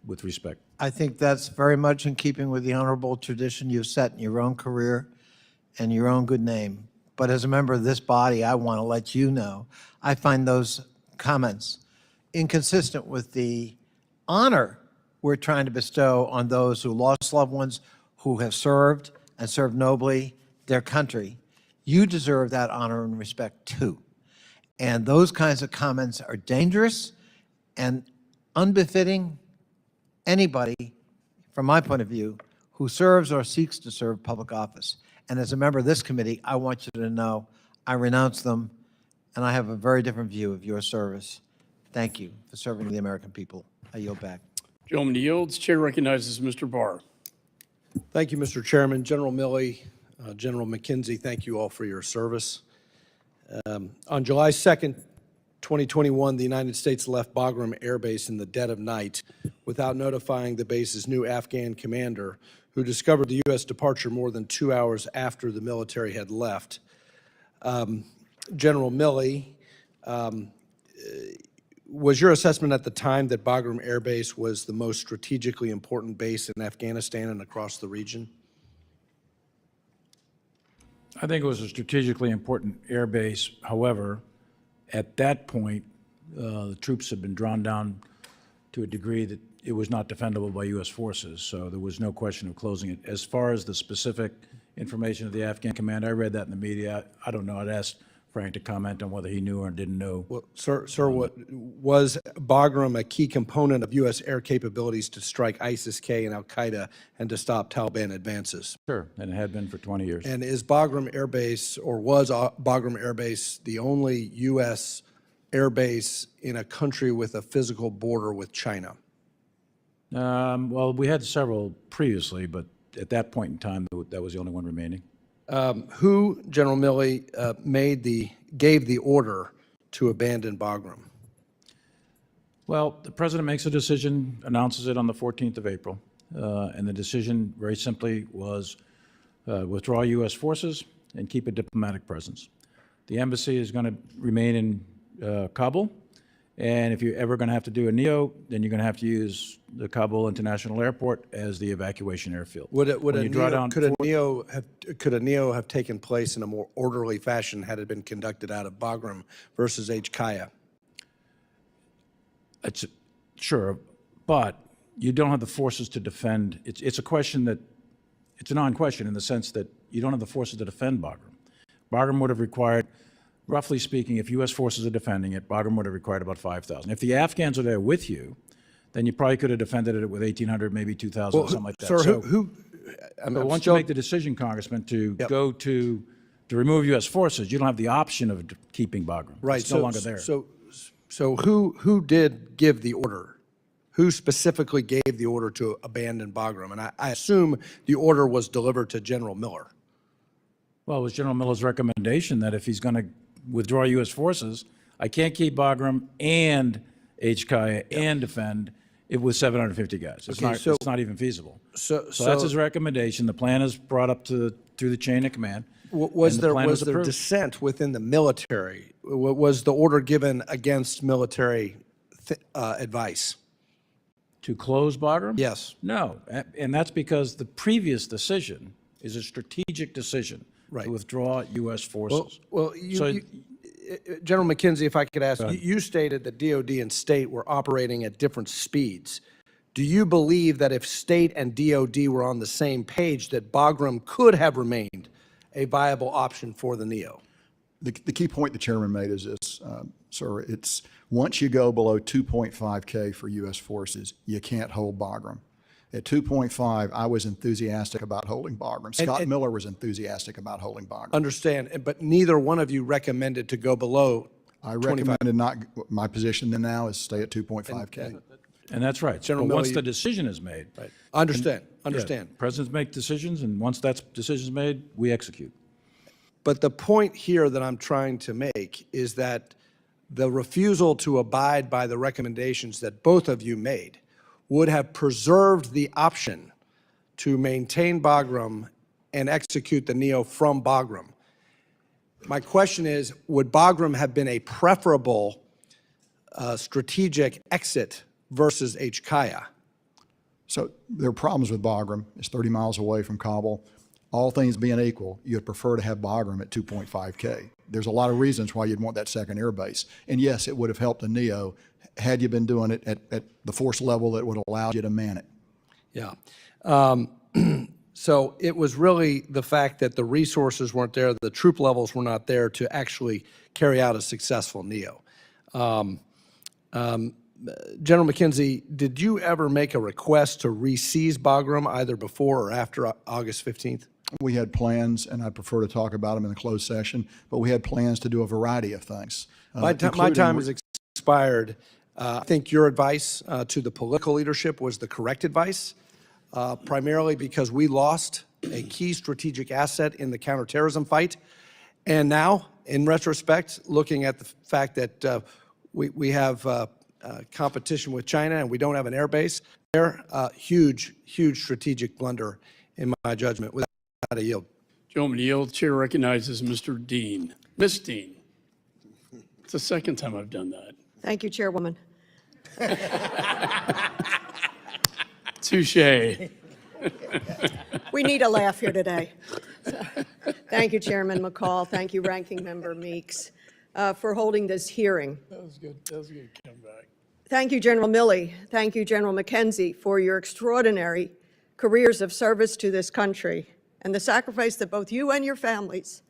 with respect. I think that's very much in keeping with the honorable tradition you've set in your own career and your own good name. But as a member of this body, I want to let you know, I find those comments inconsistent with the honor we're trying to bestow on those who lost loved ones, who have served and served nobly their country. You deserve that honor and respect too. And those kinds of comments are dangerous and unbefitting anybody, from my point of view, who serves or seeks to serve public office. And as a member of this committee, I want you to know I renounce them, and I have a very different view of your service. Thank you for serving the American people. I yield back. Gentleman yields. Chair recognizes Mr. Barr. Thank you, Mr. Chairman. General Milley, General McKenzie, thank you all for your service. On July 2nd, 2021, the United States left Bagram Air Base in the dead of night without notifying the base's new Afghan commander, who discovered the U.S. departure more than 2 hours after the military had left. General Milley, was your assessment at the time that Bagram Air Base was the most strategically important base in Afghanistan and across the region? I think it was a strategically important air base. However, at that point, the troops had been drawn down to a degree that it was not defendable by U.S. forces, so there was no question of closing it. As far as the specific information of the Afghan command, I read that in the media. I don't know. I'd ask Frank to comment on whether he knew or didn't know. Well, sir, was Bagram a key component of U.S. air capabilities to strike ISIS-K and al-Qaeda and to stop Taliban advances? Sure, and it had been for 20 years. And is Bagram Air Base, or was Bagram Air Base, the only U.S. air base in a country with a physical border with China? Well, we had several previously, but at that point in time, that was the only one remaining. Who, General Milley, gave the order to abandon Bagram? Well, the president makes a decision, announces it on the 14th of April, and the decision very simply was withdraw U.S. forces and keep a diplomatic presence. The embassy is going to remain in Kabul, and if you're ever going to have to do a NEO, then you're going to have to use the Kabul International Airport as the evacuation airfield. Could a NEO have taken place in a more orderly fashion had it been conducted out of Bagram versus H-Kaya? Sure, but you don't have the forces to defend. It's a question that, it's a non-question in the sense that you don't have the forces to defend Bagram. Bagram would have required, roughly speaking, if U.S. forces are defending it, Bagram would have required about 5,000. If the Afghans are there with you, then you probably could have defended it with 1,800, maybe 2,000, something like that. Sir, but once you make the decision, Congressman, to go to remove U.S. forces, you don't have the option of keeping Bagram. Right. It's no longer there. So who did give the order? Who specifically gave the order to abandon Bagram? And I assume the order was delivered to General Miller. Well, it was General Miller's recommendation that if he's going to withdraw U.S. forces, I can't keep Bagram and HKIA and defend it with 750 guys. It's not even feasible. So that's his recommendation. The plan is brought up through the chain of command. Was there dissent within the military? Was the order given against military advice? To close Bagram? Yes. No, and that's because the previous decision is a strategic decision to withdraw U.S. forces. Well, General McKenzie, if I could ask, you stated that DOD and state were operating at different speeds. Do you believe that if state and DOD were on the same page, that Bagram could have remained a viable option for the NEO? The key point the chairman made is this, sir, it's once you go below 2.5K for U.S. forces, you can't hold Bagram. At 2.5, I was enthusiastic about holding Bagram. Scott Miller was enthusiastic about holding Bagram. Understand, but neither one of you recommended to go below 25. I recommended not, my position then now is stay at 2.5K. And that's right. General But once Milley, the decision is made. Right. Understand, Yeah, understand. presidents make decisions, and once that decision is made, we execute. But the point here that I'm trying to make is that the refusal to abide by the recommendations that both of you made would have preserved the option to maintain Bagram and execute the NEO from Bagram. My question is, would Bagram have been a preferable strategic exit versus HKIA? So there are problems with Bagram. It's 30 miles away from Kabul. All things being equal, you'd prefer to have Bagram at 2.5K. There's a lot of reasons why you'd want that second air base. And yes, it would have helped the NEO had you been doing it at the force level that would allow you to man it. Yeah. So it was really the fact that the resources weren't there, the troop levels were not there to actually carry out a successful NEO. General McKenzie, did you ever make a request to re-seize Bagram either before or after August 15th? We had plans, and I'd prefer to talk about them in the closed session, but we had plans to do a variety of things. My time has expired. I think your advice to the political leadership was the correct advice, primarily because we lost a key strategic asset in the counterterrorism fight. And now, in retrospect, looking at the fact that we have competition with China and we don't have an air base there, huge strategic blunder in my judgment. Without a yield. Gentleman yield. Chair recognizes Mr. Dean. Miss Dean. It's the second time I've done that. Thank you, Chairwoman. Touche. We need a laugh here today. Thank you, Chairman McCall. Thank you, Ranking Member Meeks, for holding this hearing. That was good. That was a good comeback. Thank you, General Milley. Thank you, General McKenzie, for your extraordinary careers of service to this country and the sacrifice that both you and your families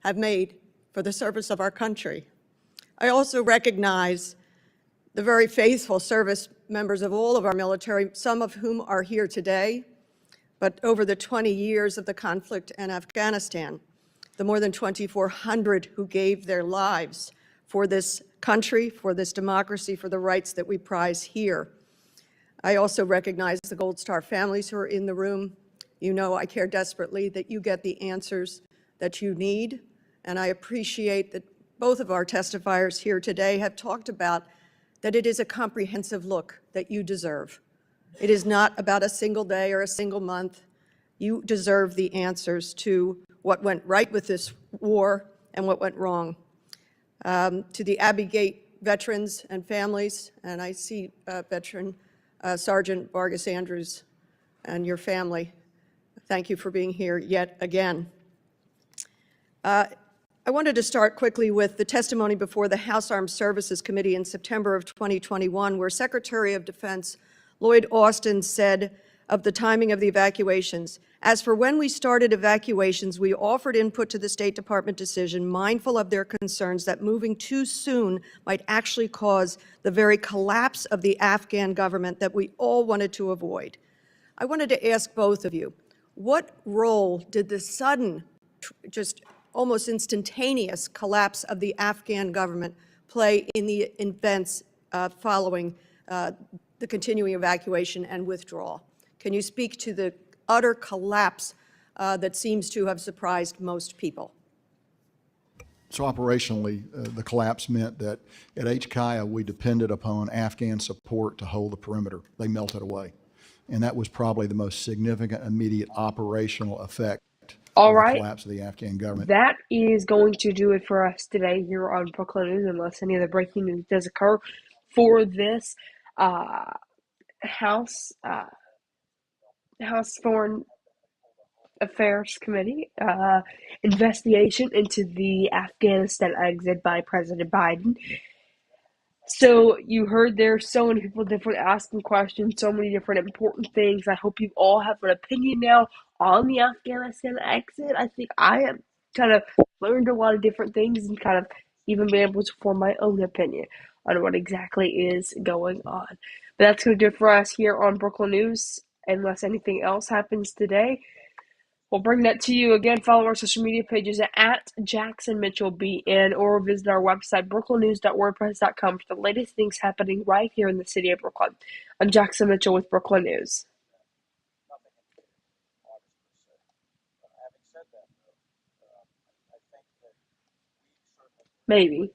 have made for the service of our country. I also recognize the very faithful service members of all of our military, some of whom are here today, but over the 20 years of the conflict in Afghanistan, the more than 2,400 who gave their lives for this country, for this democracy, for the rights that we prize here. I also recognize the Gold Star families who are in the room. You know I care desperately that you get the answers that you need, and I appreciate that both of our testifiers here today have talked about that it is a comprehensive look that you deserve. It is not about a single day or a single month. You deserve the answers to what went right with this war and what went wrong. To the Abbey Gate veterans and families, and I see veteran Sergeant Vargas Andrews and your family, thank you for being here yet again. I wanted to start quickly with the testimony before the House Armed Services Committee in September of 2021, where Secretary of Defense Lloyd Austin said of the timing of the evacuations, "As for when we started evacuations, we offered input to the State Department decision, mindful of their concerns that moving too soon might actually cause the very collapse of the Afghan government that we all wanted to avoid." I wanted to ask both of you, what role did the sudden, just almost instantaneous collapse of the Afghan government play in the events following the continuing evacuation and withdrawal? Can you speak to the utter collapse that seems to have surprised most people? So operationally, the collapse meant that at HKIA, we depended upon Afghan support to hold the perimeter. They melted away. And that was probably the most significant immediate operational effect All of right. the collapse of the Afghan government. That is going to do it for us today here on Brooklyn News, unless any other breaking news does occur for this House Foreign Affairs Committee investigation into the Afghanistan exit by President Biden. So you heard there's so many people different asking questions, so many different important things. I hope you all have an opinion now on the Afghanistan exit. I think I have kind of learned a lot of different things and kind of even been able to form my own opinion on what exactly is going on. But that's going to do it for us here on Brooklyn News. Unless anything else happens today, We'll bring that to you again. Follow our social media pages at Jackson Mitchell BN or visit our website, brooklynnews.wordpress.com, for the latest things happening right here in the city of Brooklyn. I'm Jackson Mitchell with Brooklyn News. Maybe.